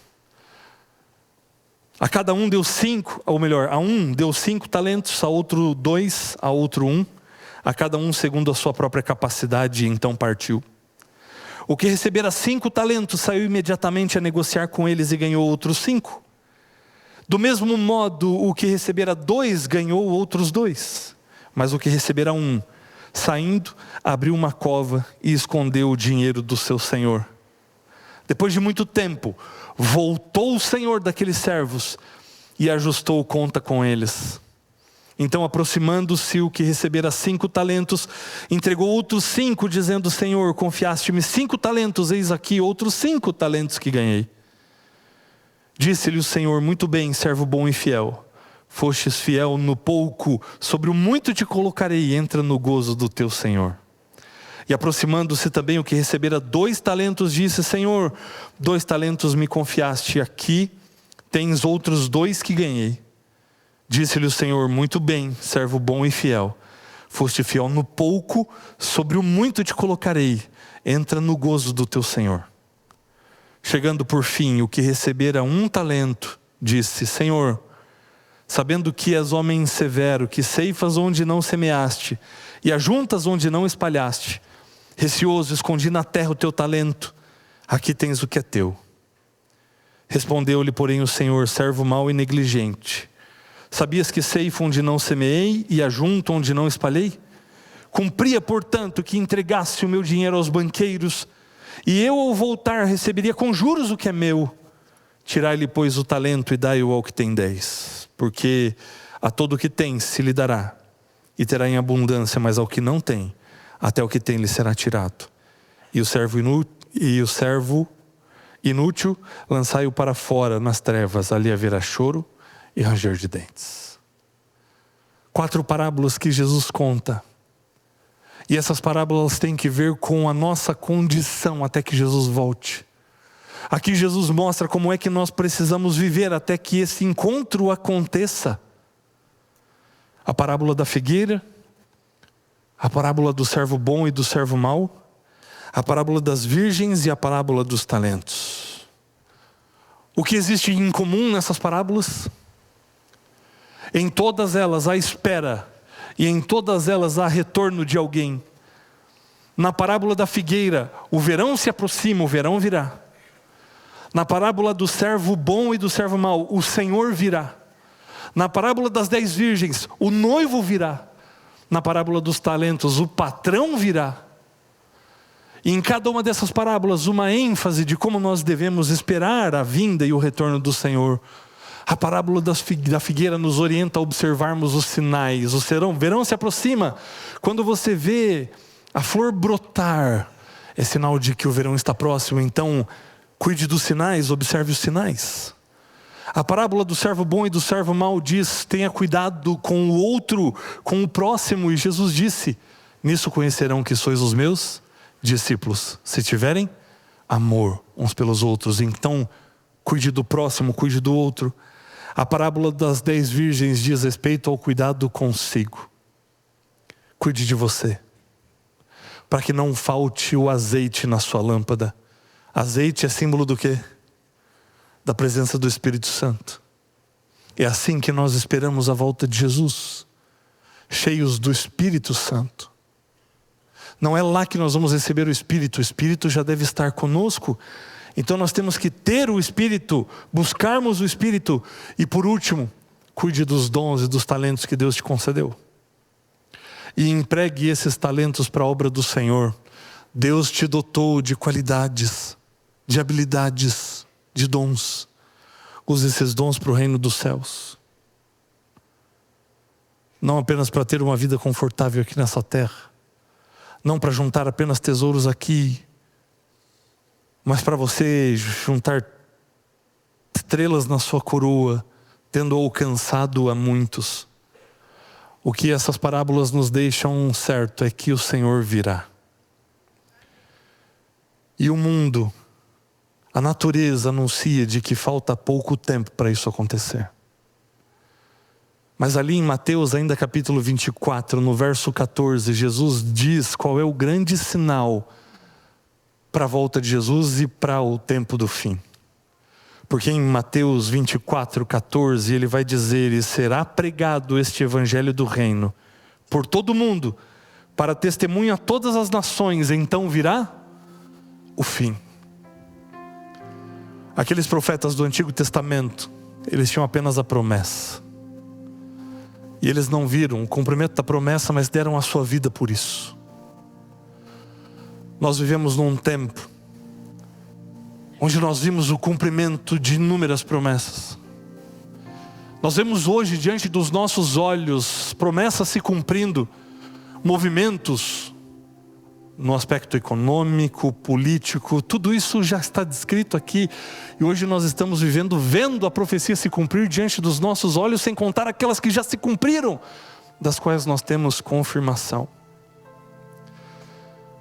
A cada um deu 5, ou melhor, a um deu 5 talentos, a outro 2, a outro 1, a cada um segundo a sua própria capacidade, e então partiu. O que recebera 5 talentos saiu imediatamente a negociar com eles e ganhou outros 5. Do mesmo modo, o que recebera 2 ganhou outros 2. Mas o que recebera 1, saindo, abriu uma cova e escondeu o dinheiro do seu senhor. Depois de muito tempo, voltou o senhor daqueles servos e ajustou conta com eles. Então, aproximando-se o que recebera 5 talentos, entregou outros 5, dizendo: Senhor, confiaste-me 5 talentos, eis aqui outros 5 talentos que ganhei. Disse-lhe o Senhor: muito bem, servo bom e fiel. Fostes fiel no pouco, sobre o muito te colocarei, entra no gozo do teu Senhor. E aproximando-se também o que recebera 2 talentos, disse: Senhor, 2 talentos me confiaste, aqui tens outros 2 que ganhei. Disse-lhe o Senhor: muito bem, servo bom e fiel. Foste fiel no pouco, sobre o muito te colocarei, entra no gozo do teu Senhor. Chegando por fim o que recebera 1 talento, disse: Senhor, sabendo que és homem severo, que ceifas onde não semeaste, e ajuntas onde não espalhaste, receoso escondi na terra o teu talento, aqui tens o que é teu. Respondeu-lhe, porém, o Senhor: servo mau e negligente, sabias que ceifo onde não semeei e ajunto onde não espalhei? Cumpria, portanto, que entregasse o meu dinheiro aos banqueiros, e eu, ao voltar, receberia com juros o que é meu. Tirai-lhe, pois, o talento e dai-o ao que tem 10, porque a todo o que tem se lhe dará, e terá em abundância, mas ao que não tem, até o que tem lhe será tirado. E o servo inútil, lançai-o para fora nas trevas, ali haverá choro e ranger de dentes. 4 parábolas que Jesus conta. E essas parábolas têm que ver com a nossa condição até que Jesus volte. Aqui Jesus mostra como é que nós precisamos viver até que esse encontro aconteça. A parábola da figueira, a parábola do servo bom e do servo mau, a parábola das virgens e a parábola dos talentos. O que existe em comum nessas parábolas? Em todas elas há espera, e em todas elas há retorno de alguém. Na parábola da figueira, o verão se aproxima, o verão virá. Na parábola do servo bom e do servo mau, o Senhor virá. Na parábola das 10 virgens, o noivo virá. Na parábola dos talentos, o patrão virá. E em cada uma dessas parábolas, uma ênfase de como nós devemos esperar a vinda e o retorno do Senhor. A parábola da figueira nos orienta a observarmos os sinais. O verão se aproxima. Quando você vê a flor brotar, é sinal de que o verão está próximo. Então, cuide dos sinais, observe os sinais. A parábola do servo bom e do servo mau diz: tenha cuidado com o outro, com o próximo. E Jesus disse: nisso conhecerão que sois os meus discípulos, se tiverem amor uns pelos outros. Então, cuide do próximo, cuide do outro. A parábola das 10 virgens diz respeito ao cuidado consigo. Cuide de você, para que não falte o azeite na sua lâmpada. Azeite é símbolo do quê? Da presença do Espírito Santo. É assim que nós esperamos a volta de Jesus, cheios do Espírito Santo. Não é lá que nós vamos receber o Espírito já deve estar conosco. Então nós temos que ter o Espírito, buscarmos o Espírito. E por último, cuide dos dons e dos talentos que Deus te concedeu. E empregue esses talentos para a obra do Senhor. Deus te dotou de qualidades, de habilidades, de dons. Use esses dons para o reino dos céus. Não apenas para ter uma vida confortável aqui nessa terra. Não para juntar apenas tesouros aqui, mas para você juntar estrelas na sua coroa, tendo alcançado a muitos. O que essas parábolas nos deixam certo é que o Senhor virá. E o mundo, a natureza anuncia de que falta pouco tempo para isso acontecer. Mas ali em Mateus, ainda capítulo 24, no verso 14, Jesus diz qual é o grande sinal para a volta de Jesus e para o tempo do fim. Porque em Mateus 24, 14, ele vai dizer: e será pregado este evangelho do reino por todo o mundo, para testemunho a todas as nações, então virá o fim. Aqueles profetas do Antigo Testamento, eles tinham apenas a promessa. E eles não viram o cumprimento da promessa, mas deram a sua vida por isso. Nós vivemos num tempo onde nós vimos o cumprimento de inúmeras promessas. Nós vemos hoje diante dos nossos olhos promessas se cumprindo, movimentos no aspecto econômico, político, tudo isso já está descrito aqui. E hoje nós estamos vendo a profecia se cumprir diante dos nossos olhos, sem contar aquelas que já se cumpriram, das quais nós temos confirmação.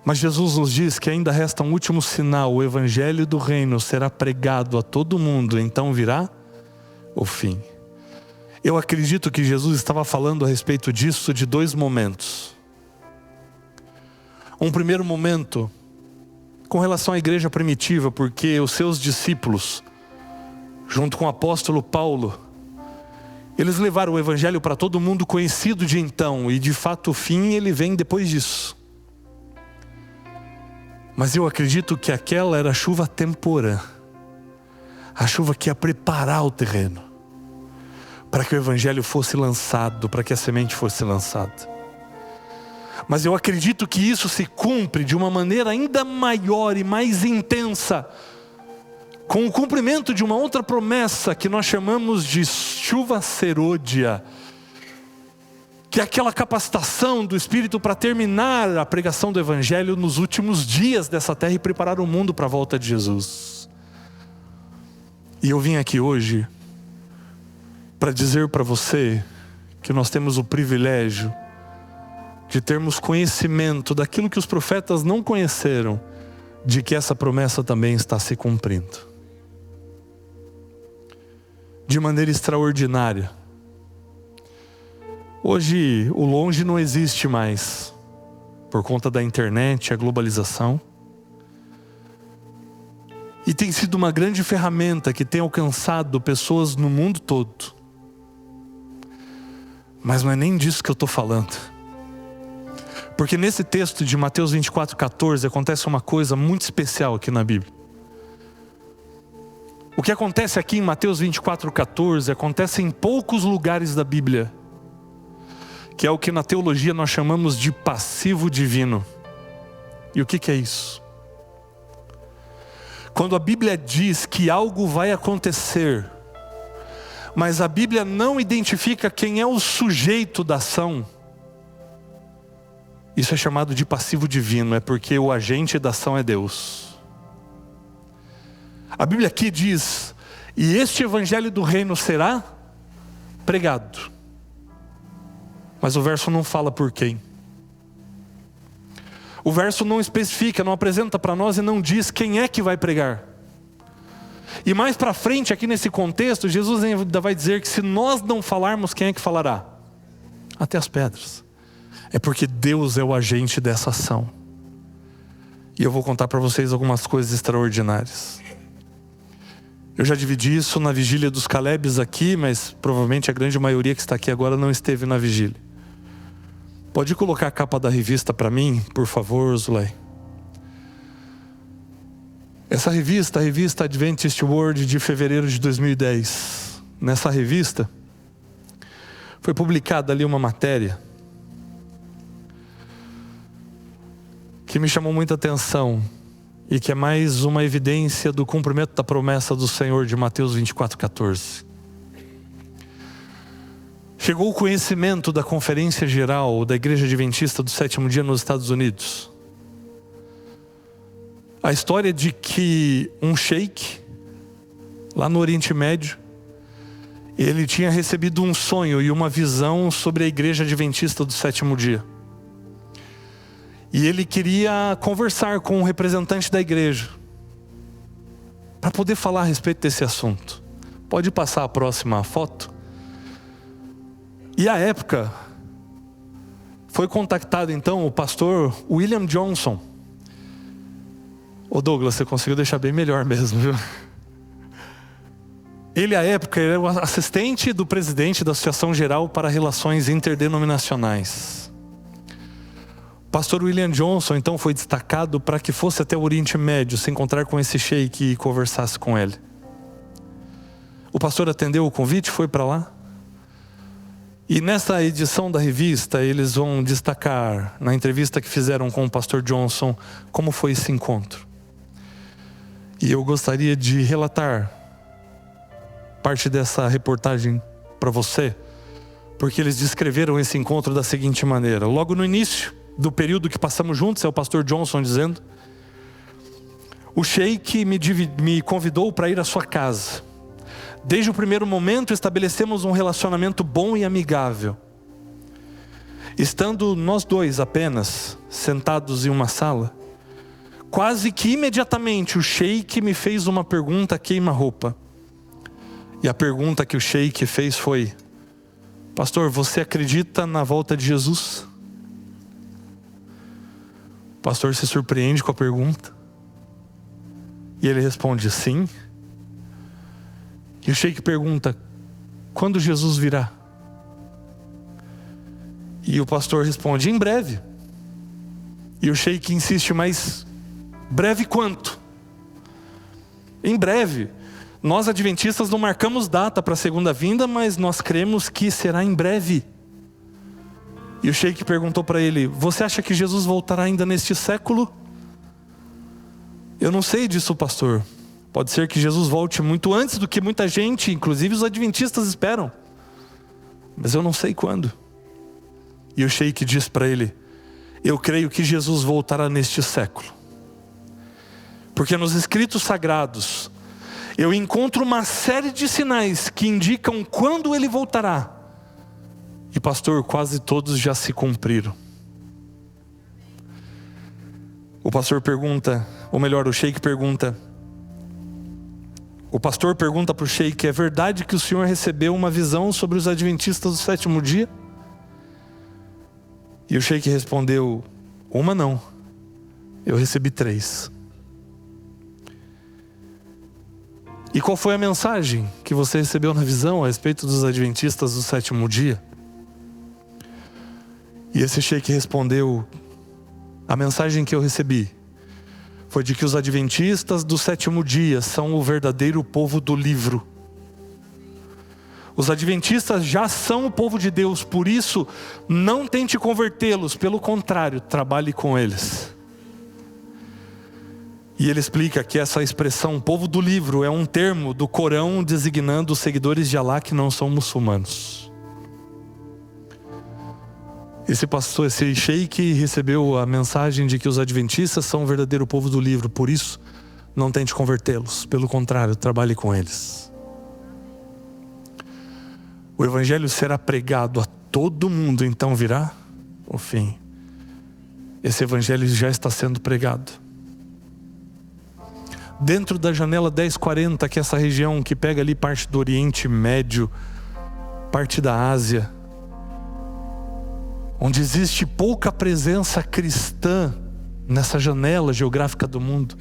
Mas Jesus nos diz que ainda resta um último sinal: o evangelho do reino será pregado a todo mundo, então virá o fim. Eu acredito que Jesus estava falando a respeito disso de dois momentos. Um primeiro momento com relação à igreja primitiva, porque os seus discípulos, junto com o apóstolo Paulo, eles levaram o evangelho para todo mundo conhecido de então, e de fato o fim ele vem depois disso. Mas eu acredito que aquela era a chuva temporã, a chuva que ia preparar o terreno para que o evangelho fosse lançado, para que a semente fosse lançada. Mas eu acredito que isso se cumpre de uma maneira ainda maior e mais intensa, com o cumprimento de uma outra promessa que nós chamamos de chuva serôdia, que é aquela capacitação do Espírito para terminar a pregação do evangelho nos últimos dias dessa terra e preparar o mundo para a volta de Jesus. E eu vim aqui hoje para dizer para você que nós temos o privilégio de termos conhecimento daquilo que os profetas não conheceram, de que essa promessa também está se cumprindo. De maneira extraordinária. Hoje o longe não existe mais, por conta da internet, a globalização. E tem sido uma grande ferramenta que tem alcançado pessoas no mundo todo. Mas não é nem disso que eu estou falando. Porque nesse texto de Mateus 24:14 acontece uma coisa muito especial aqui na Bíblia. O que acontece aqui em Mateus 24:14 acontece em poucos lugares da Bíblia, que é o que na teologia nós chamamos de passivo divino. E o que é isso? Quando a Bíblia diz que algo vai acontecer, mas a Bíblia não identifica quem é o sujeito da ação, isso é chamado de passivo divino, é porque o agente da ação é Deus. A Bíblia aqui diz: e este evangelho do reino será pregado. Mas o verso não fala por quem. O verso não especifica, não apresenta para nós e não diz quem é que vai pregar. E mais para frente, aqui nesse contexto, Jesus ainda vai dizer que se nós não falarmos, quem é que falará? Até as pedras. É porque Deus é o agente dessa ação. E eu vou contar para vocês algumas coisas extraordinárias. Eu já dividi isso na vigília dos Calebes aqui, mas provavelmente a grande maioria que está aqui agora não esteve na vigília. Pode colocar a capa da revista para mim, por favor, Zulay. Essa revista, a revista Adventist World de fevereiro de 2010. Nessa revista, foi publicada ali uma matéria que me chamou muita atenção e que é mais uma evidência do cumprimento da promessa do Senhor de Mateus 24:14. Chegou o conhecimento da Conferência Geral da Igreja Adventista do Sétimo Dia nos Estados Unidos a história de que um sheik lá no Oriente Médio, ele tinha recebido um sonho e uma visão sobre a Igreja Adventista do Sétimo Dia. E ele queria conversar com um representante da igreja para poder falar a respeito desse assunto. Pode passar a próxima foto. E à época foi contactado então o pastor William Johnson. Ô Douglas, você conseguiu deixar bem melhor mesmo, viu? Ele à época era o assistente do presidente da Associação Geral para Relações Interdenominacionais. O pastor William Johnson então foi destacado para que fosse até o Oriente Médio se encontrar com esse sheik e conversasse com ele. O pastor atendeu o convite, foi para lá. E nessa edição da revista eles vão destacar, na entrevista que fizeram com o pastor Johnson, como foi esse encontro. E eu gostaria de relatar parte dessa reportagem para você, porque eles descreveram esse encontro da seguinte maneira. Logo no início do período que passamos juntos, é o pastor Johnson dizendo, o sheik me convidou para ir à sua casa. Desde o primeiro momento estabelecemos um relacionamento bom e amigável. Estando nós dois apenas sentados em uma sala, quase que imediatamente o sheik me fez uma pergunta queima-roupa. E a pergunta que o sheik fez foi: pastor, você acredita na volta de Jesus? O pastor se surpreende com a pergunta. E ele responde: sim. E o sheik pergunta: quando Jesus virá? E o pastor responde: em breve. E o sheik insiste: mas breve quanto? Em breve. Nós adventistas não marcamos data para a segunda vinda, mas nós cremos que será em breve. E o sheik perguntou para ele: você acha que Jesus voltará ainda neste século? Eu não sei disso, pastor. Pode ser que Jesus volte muito antes do que muita gente, inclusive os adventistas, esperam. Mas eu não sei quando. E o sheik diz para ele: eu creio que Jesus voltará neste século. Porque nos escritos sagrados, eu encontro uma série de sinais que indicam quando ele voltará. E pastor, quase todos já se cumpriram. O pastor pergunta, ou melhor, o sheik pergunta, o pastor pergunta para o sheik: é verdade que o senhor recebeu uma visão sobre os adventistas do sétimo dia? E o sheik respondeu: uma não, eu recebi 3. E qual foi a mensagem que você recebeu na visão a respeito dos adventistas do sétimo dia? E esse sheik respondeu: a mensagem que eu recebi foi de que os adventistas do sétimo dia são o verdadeiro povo do livro. Os adventistas já são o povo de Deus, por isso não tente convertê-los, pelo contrário, trabalhe com eles. E ele explica que essa expressão povo do livro é um termo do Corão designando os seguidores de Alá que não são muçulmanos. Esse sheik recebeu a mensagem de que os adventistas são o verdadeiro povo do livro, por isso não tente convertê-los, pelo contrário, trabalhe com eles. O evangelho será pregado a todo mundo, então virá o fim. Esse evangelho já está sendo pregado. Dentro da janela 1040, que é essa região que pega ali parte do Oriente Médio, parte da Ásia, onde existe pouca presença cristã nessa janela geográfica do mundo,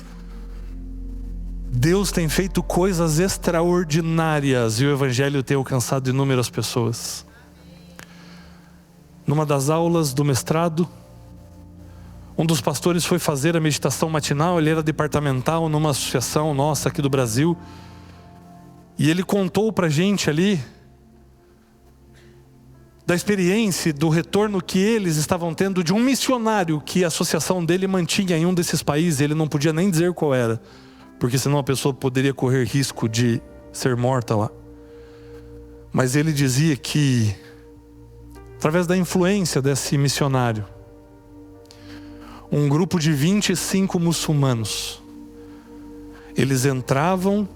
Deus tem feito coisas extraordinárias e o evangelho tem alcançado inúmeras pessoas. Numa das aulas do mestrado, um dos pastores foi fazer a meditação matinal. Ele era departamental numa associação nossa aqui do Brasil, e ele contou pra gente ali da experiência, do retorno que eles estavam tendo de um missionário que a associação dele mantinha em um desses países. Ele não podia nem dizer qual era, porque senão a pessoa poderia correr risco de ser morta lá. Mas ele dizia que, através da influência desse missionário, um grupo de 25 muçulmanos, eles entravam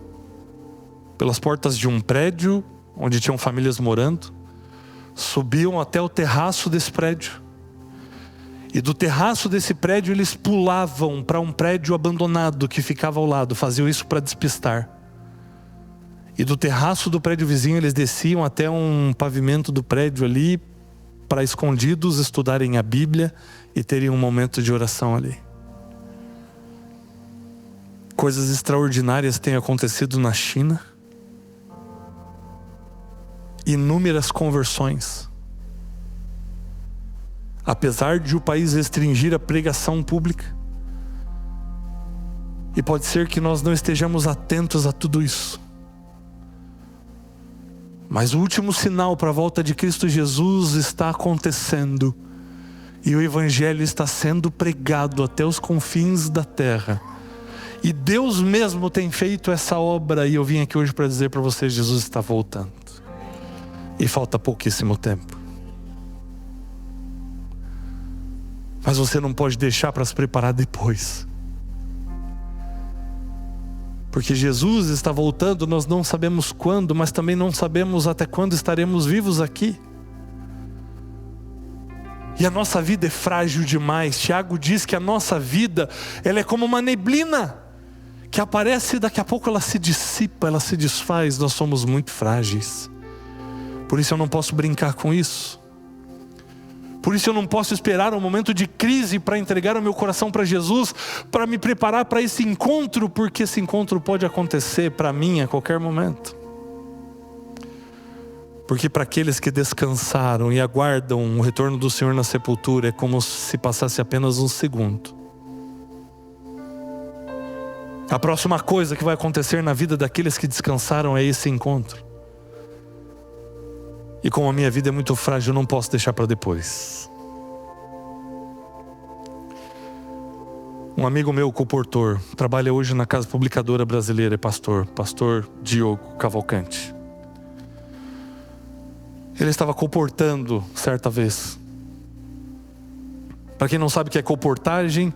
pelas portas de um prédio onde tinham famílias morando, subiam até o terraço desse prédio, e do terraço desse prédio eles pulavam para um prédio abandonado que ficava ao lado. Faziam isso para despistar. E do terraço do prédio vizinho eles desciam até um pavimento do prédio ali, para escondidos estudarem a Bíblia e terem um momento de oração ali. Coisas extraordinárias têm acontecido na China. Inúmeras conversões. Apesar de o país restringir a pregação pública. E pode ser que nós não estejamos atentos a tudo isso. Mas o último sinal para a volta de Cristo Jesus está acontecendo. E o evangelho está sendo pregado até os confins da terra. E Deus mesmo tem feito essa obra. E eu vim aqui hoje para dizer para vocês: Jesus está voltando. E falta pouquíssimo tempo. Mas você não pode deixar para se preparar depois. Porque Jesus está voltando, nós não sabemos quando, mas também não sabemos até quando estaremos vivos aqui. E a nossa vida é frágil demais. Tiago diz que a nossa vida, ela é como uma neblina, que aparece e daqui a pouco ela se dissipa, ela se desfaz. Nós somos muito frágeis. Por isso eu não posso brincar com isso. Por isso eu não posso esperar um momento de crise para entregar o meu coração para Jesus, para me preparar para esse encontro, porque esse encontro pode acontecer para mim a qualquer momento. Porque para aqueles que descansaram e aguardam o retorno do Senhor na sepultura, é como se passasse apenas um segundo. A próxima coisa que vai acontecer na vida daqueles que descansaram é esse encontro. E como a minha vida é muito frágil, eu não posso deixar para depois. Um amigo meu, colportor, trabalha hoje na Casa Publicadora Brasileira, é pastor Diogo Cavalcante. Ele estava colportando certa vez. Para quem não sabe o que é colportagem,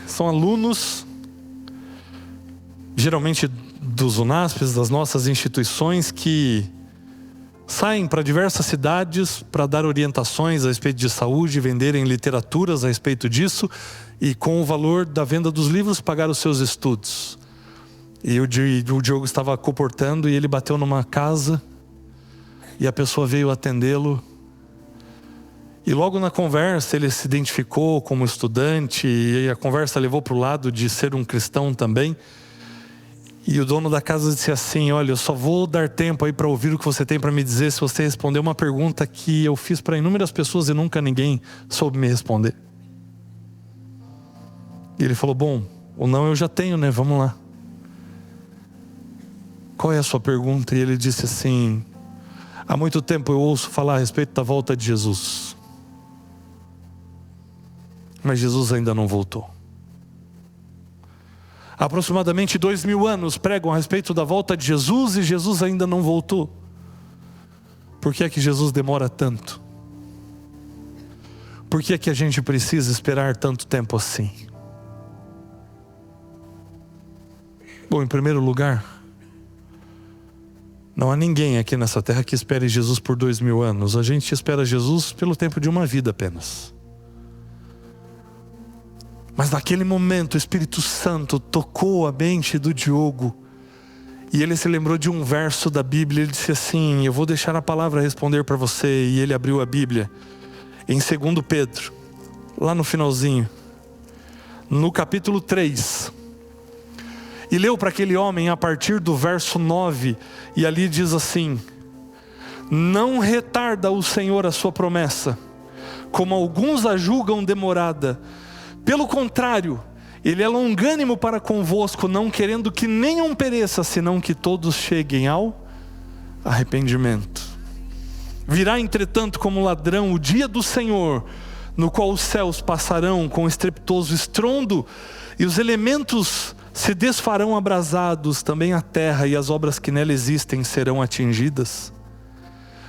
são alunos, geralmente dos UNASPs, das nossas instituições, que saem para diversas cidades para dar orientações a respeito de saúde, venderem literaturas a respeito disso e com o valor da venda dos livros pagar os seus estudos. E o Diogo estava colportando e ele bateu numa casa e a pessoa veio atendê-lo. E logo na conversa ele se identificou como estudante e a conversa levou para o lado de ser um cristão também. E o dono da casa disse assim: olha, eu só vou dar tempo aí para ouvir o que você tem para me dizer se você responder uma pergunta que eu fiz para inúmeras pessoas e nunca ninguém soube me responder. E ele falou: bom, o não eu já tenho, né? Vamos lá. Qual é a sua pergunta? E ele disse assim: há muito tempo eu ouço falar a respeito da volta de Jesus, mas Jesus ainda não voltou. Há aproximadamente 2000 anos pregam a respeito da volta de Jesus e Jesus ainda não voltou. Por que é que Jesus demora tanto? Por que é que a gente precisa esperar tanto tempo assim? Bom, em primeiro lugar, não há ninguém aqui nessa terra que espere Jesus por 2000 anos. A gente espera Jesus pelo tempo de uma vida apenas. Mas naquele momento o Espírito Santo tocou a mente do Diogo e ele se lembrou de um verso da Bíblia. Ele disse assim: eu vou deixar a palavra responder para você. E ele abriu a Bíblia em 2 Pedro, lá no finalzinho, no capítulo 3, e leu para aquele homem a partir do verso 9. E ali diz assim: não retarda o Senhor a sua promessa, como alguns a julgam demorada. Pelo contrário, Ele é longânimo para convosco, não querendo que nenhum pereça, senão que todos cheguem ao arrependimento. Virá, entretanto, como ladrão o dia do Senhor, no qual os céus passarão com estrepitoso estrondo, e os elementos se desfarão abrasados, também a terra e as obras que nela existem serão atingidas.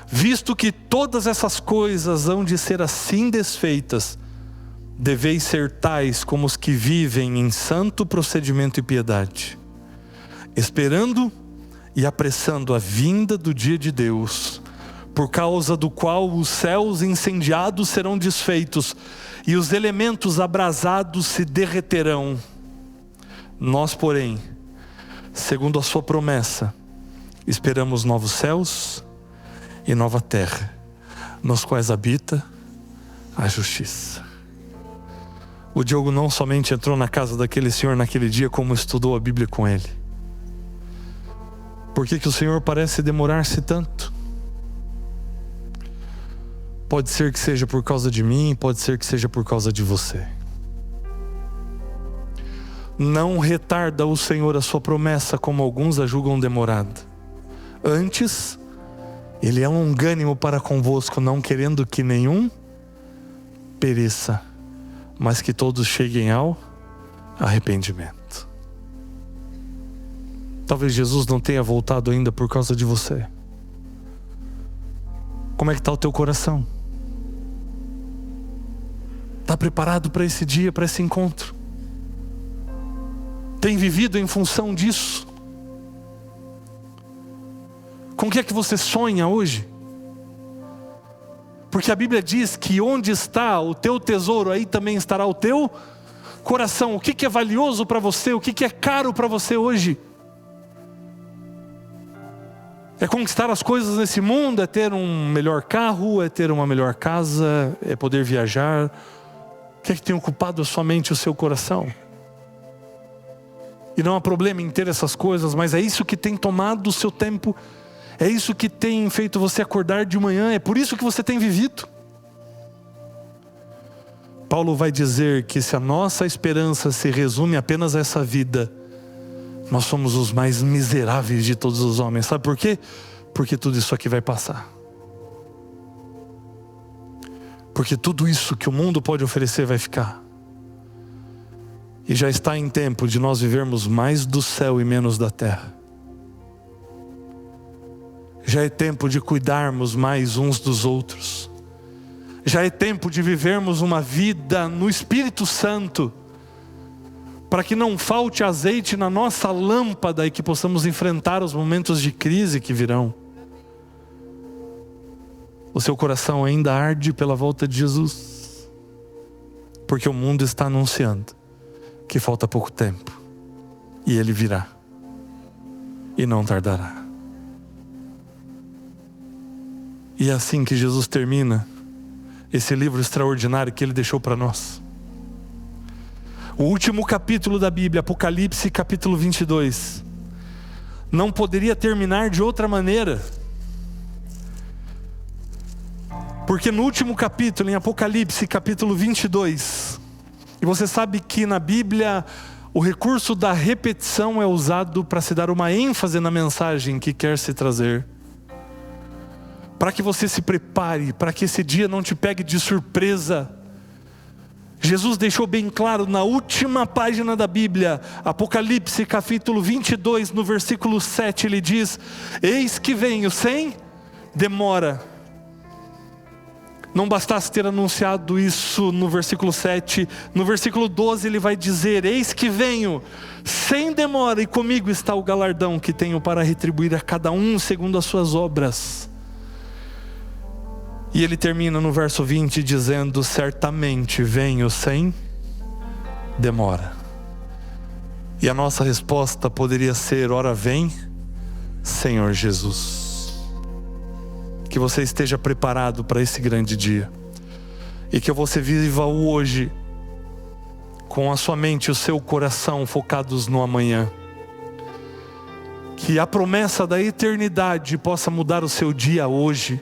Visto que todas essas coisas hão de ser assim desfeitas, deveis ser tais como os que vivem em santo procedimento e piedade, esperando e apressando a vinda do dia de Deus, por causa do qual os céus incendiados serão desfeitos e os elementos abrasados se derreterão. Nós, porém, segundo a sua promessa, esperamos novos céus e nova terra, nos quais habita a justiça. O Diogo não somente entrou na casa daquele senhor naquele dia, como estudou a Bíblia com ele. Por que o Senhor parece demorar-se tanto? Pode ser que seja por causa de mim, pode ser que seja por causa de você. Não retarda o Senhor a sua promessa, como alguns a julgam demorada. Antes, Ele é longânimo para convosco, não querendo que nenhum pereça, mas que todos cheguem ao arrependimento. Talvez Jesus não tenha voltado ainda por causa de você. Como é que está o teu coração? Está preparado para esse dia, para esse encontro? Tem vivido em função disso? Com o que é que você sonha hoje? Porque a Bíblia diz que onde está o teu tesouro, aí também estará o teu coração. O que é valioso para você? O que é caro para você hoje? É conquistar as coisas nesse mundo? É ter um melhor carro? É ter uma melhor casa? É poder viajar? O que é que tem ocupado a sua mente e o seu coração? E não há problema em ter essas coisas, mas é isso que tem tomado o seu tempo. É isso que tem feito você acordar de manhã. É por isso que você tem vivido. Paulo vai dizer que se a nossa esperança se resume apenas a essa vida, nós somos os mais miseráveis de todos os homens. Sabe por quê? Porque tudo isso aqui vai passar. Porque tudo isso que o mundo pode oferecer vai ficar. E já está em tempo de nós vivermos mais do céu e menos da terra. Já é tempo de cuidarmos mais uns dos outros. Já é tempo de vivermos uma vida no Espírito Santo, para que não falte azeite na nossa lâmpada e que possamos enfrentar os momentos de crise que virão. O seu coração ainda arde pela volta de Jesus, porque o mundo está anunciando que falta pouco tempo e Ele virá e não tardará. E é assim que Jesus termina esse livro extraordinário que Ele deixou para nós. O último capítulo da Bíblia, Apocalipse capítulo 22, não poderia terminar de outra maneira. Porque no último capítulo, em Apocalipse capítulo 22, e você sabe que na Bíblia o recurso da repetição é usado para se dar uma ênfase na mensagem que quer se trazer. Para que você se prepare, para que esse dia não te pegue de surpresa. Jesus deixou bem claro na última página da Bíblia, Apocalipse capítulo 22, no versículo 7, Ele diz: eis que venho sem demora. Não bastasse ter anunciado isso no versículo 7, no versículo 12 Ele vai dizer: eis que venho sem demora, e comigo está o galardão que tenho para retribuir a cada um segundo as suas obras. E Ele termina no verso 20 dizendo: certamente venho sem demora. E a nossa resposta poderia ser: ora vem, Senhor Jesus. Que você esteja preparado para esse grande dia, e que você viva o hoje com a sua mente e o seu coração focados no amanhã. Que a promessa da eternidade possa mudar o seu dia hoje.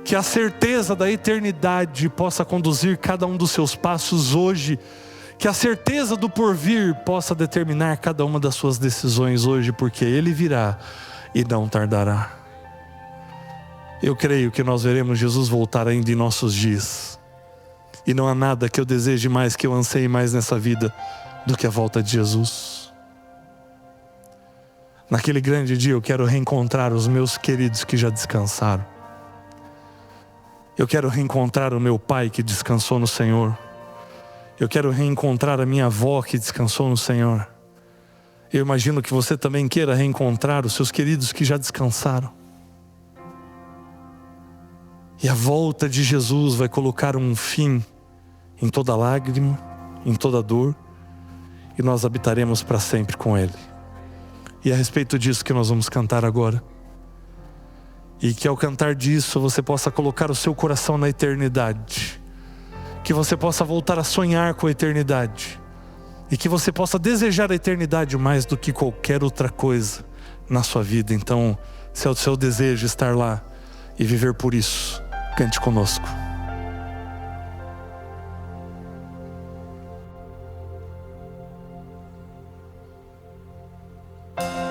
Que a certeza da eternidade possa conduzir cada um dos seus passos hoje. Que a certeza do porvir possa determinar cada uma das suas decisões hoje, porque Ele virá e não tardará. Eu creio que nós veremos Jesus voltar ainda em nossos dias. E não há nada que eu deseje mais, que eu anseie mais nessa vida, do que a volta de Jesus. Naquele grande dia eu quero reencontrar os meus queridos que já descansaram. Eu quero reencontrar o meu pai que descansou no Senhor. Eu quero reencontrar a minha avó que descansou no Senhor. Eu imagino que você também queira reencontrar os seus queridos que já descansaram. E a volta de Jesus vai colocar um fim em toda lágrima, em toda dor, e nós habitaremos para sempre com Ele. E é a respeito disso que nós vamos cantar agora. E que ao cantar disso você possa colocar o seu coração na eternidade. Que você possa voltar a sonhar com a eternidade. E que você possa desejar a eternidade mais do que qualquer outra coisa na sua vida. Então, se é o seu desejo estar lá e viver por isso, cante conosco. Aleluia.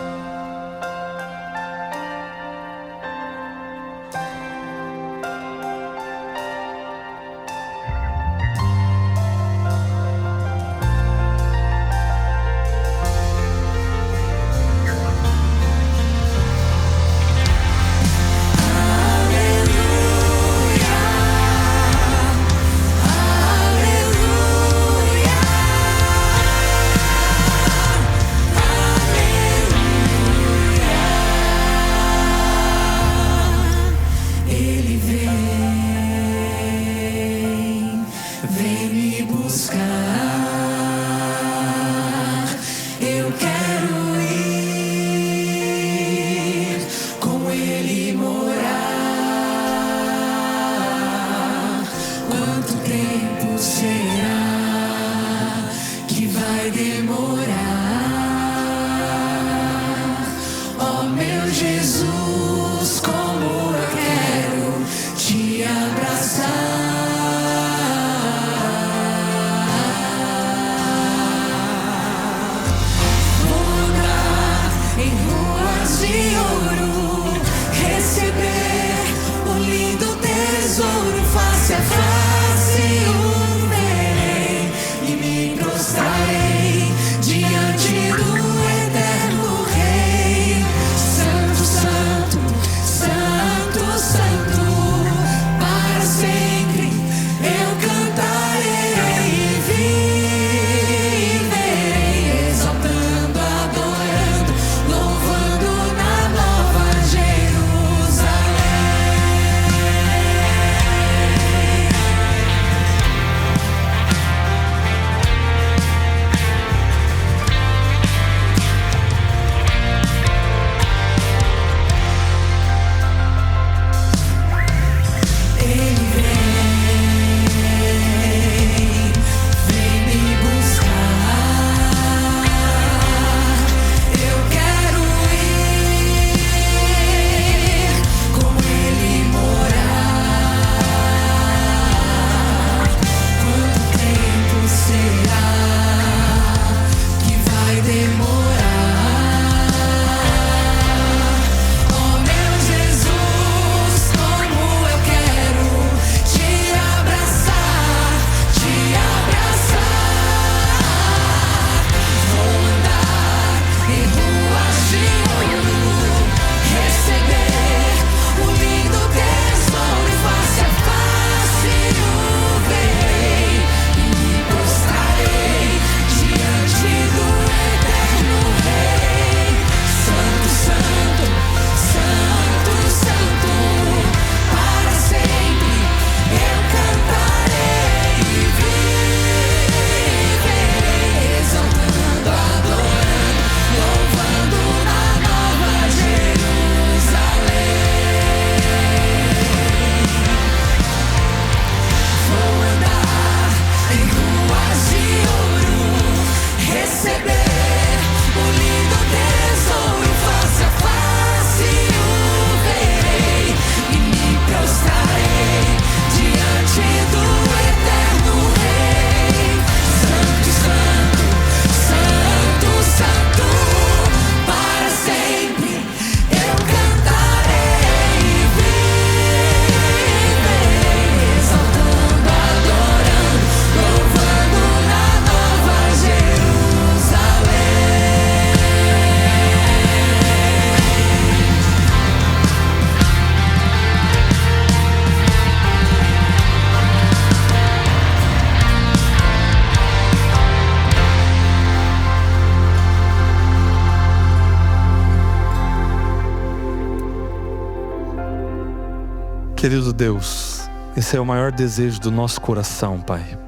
Querido Deus, esse é o maior desejo do nosso coração, Pai.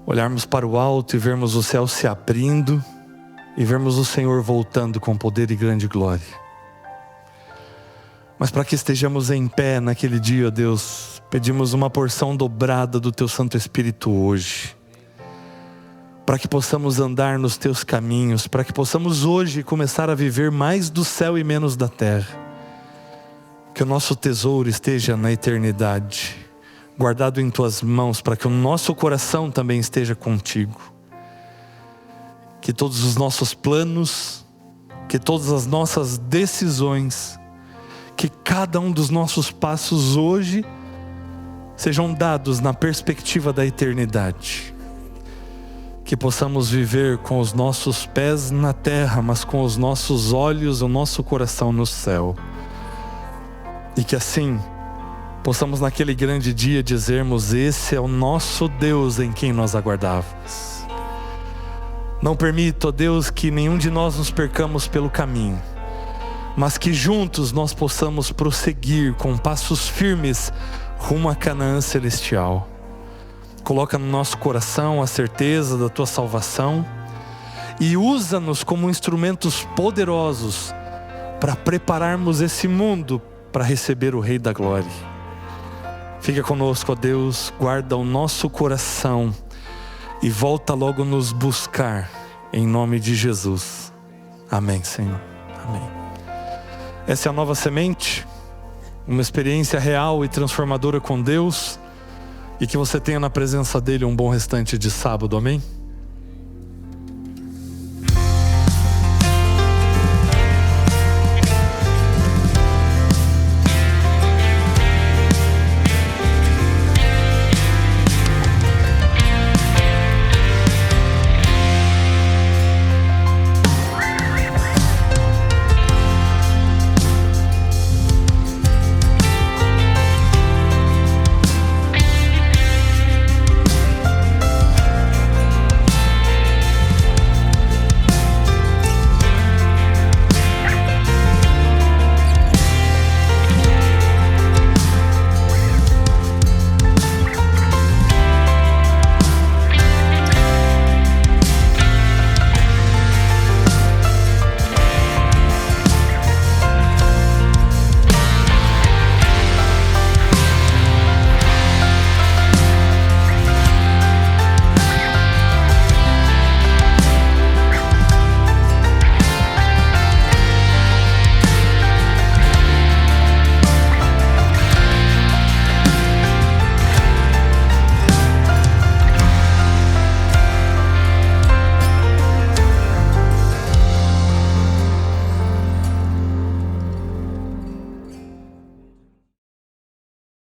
Olharmos para o alto e vermos o céu se abrindo e vermos o Senhor voltando com poder e grande glória. Mas para que estejamos em pé naquele dia, Deus, pedimos uma porção dobrada do Teu Santo Espírito hoje. Para que possamos andar nos Teus caminhos, para que possamos hoje começar a viver mais do céu e menos da terra. Que o nosso tesouro esteja na eternidade, guardado em Tuas mãos, para que o nosso coração também esteja contigo. Que todos os nossos planos, que todas as nossas decisões, que cada um dos nossos passos hoje sejam dados na perspectiva da eternidade. Que possamos viver com os nossos pés na terra, mas com os nossos olhos, o nosso coração no céu. E que assim possamos naquele grande dia dizermos: esse é o nosso Deus em quem nós aguardávamos. Não permita, ó Deus, que nenhum de nós nos percamos pelo caminho, mas que juntos nós possamos prosseguir com passos firmes rumo a Canaã celestial. Coloca no nosso coração a certeza da Tua salvação e usa-nos como instrumentos poderosos para prepararmos esse mundo para receber o Rei da Glória. Fica conosco, ó Deus, guarda o nosso coração e volta logo nos buscar, em nome de Jesus. Amém, Senhor. Amém. Essa é a Nova Semente, uma experiência real e transformadora com Deus, e que você tenha na presença dele um bom restante de sábado, amém?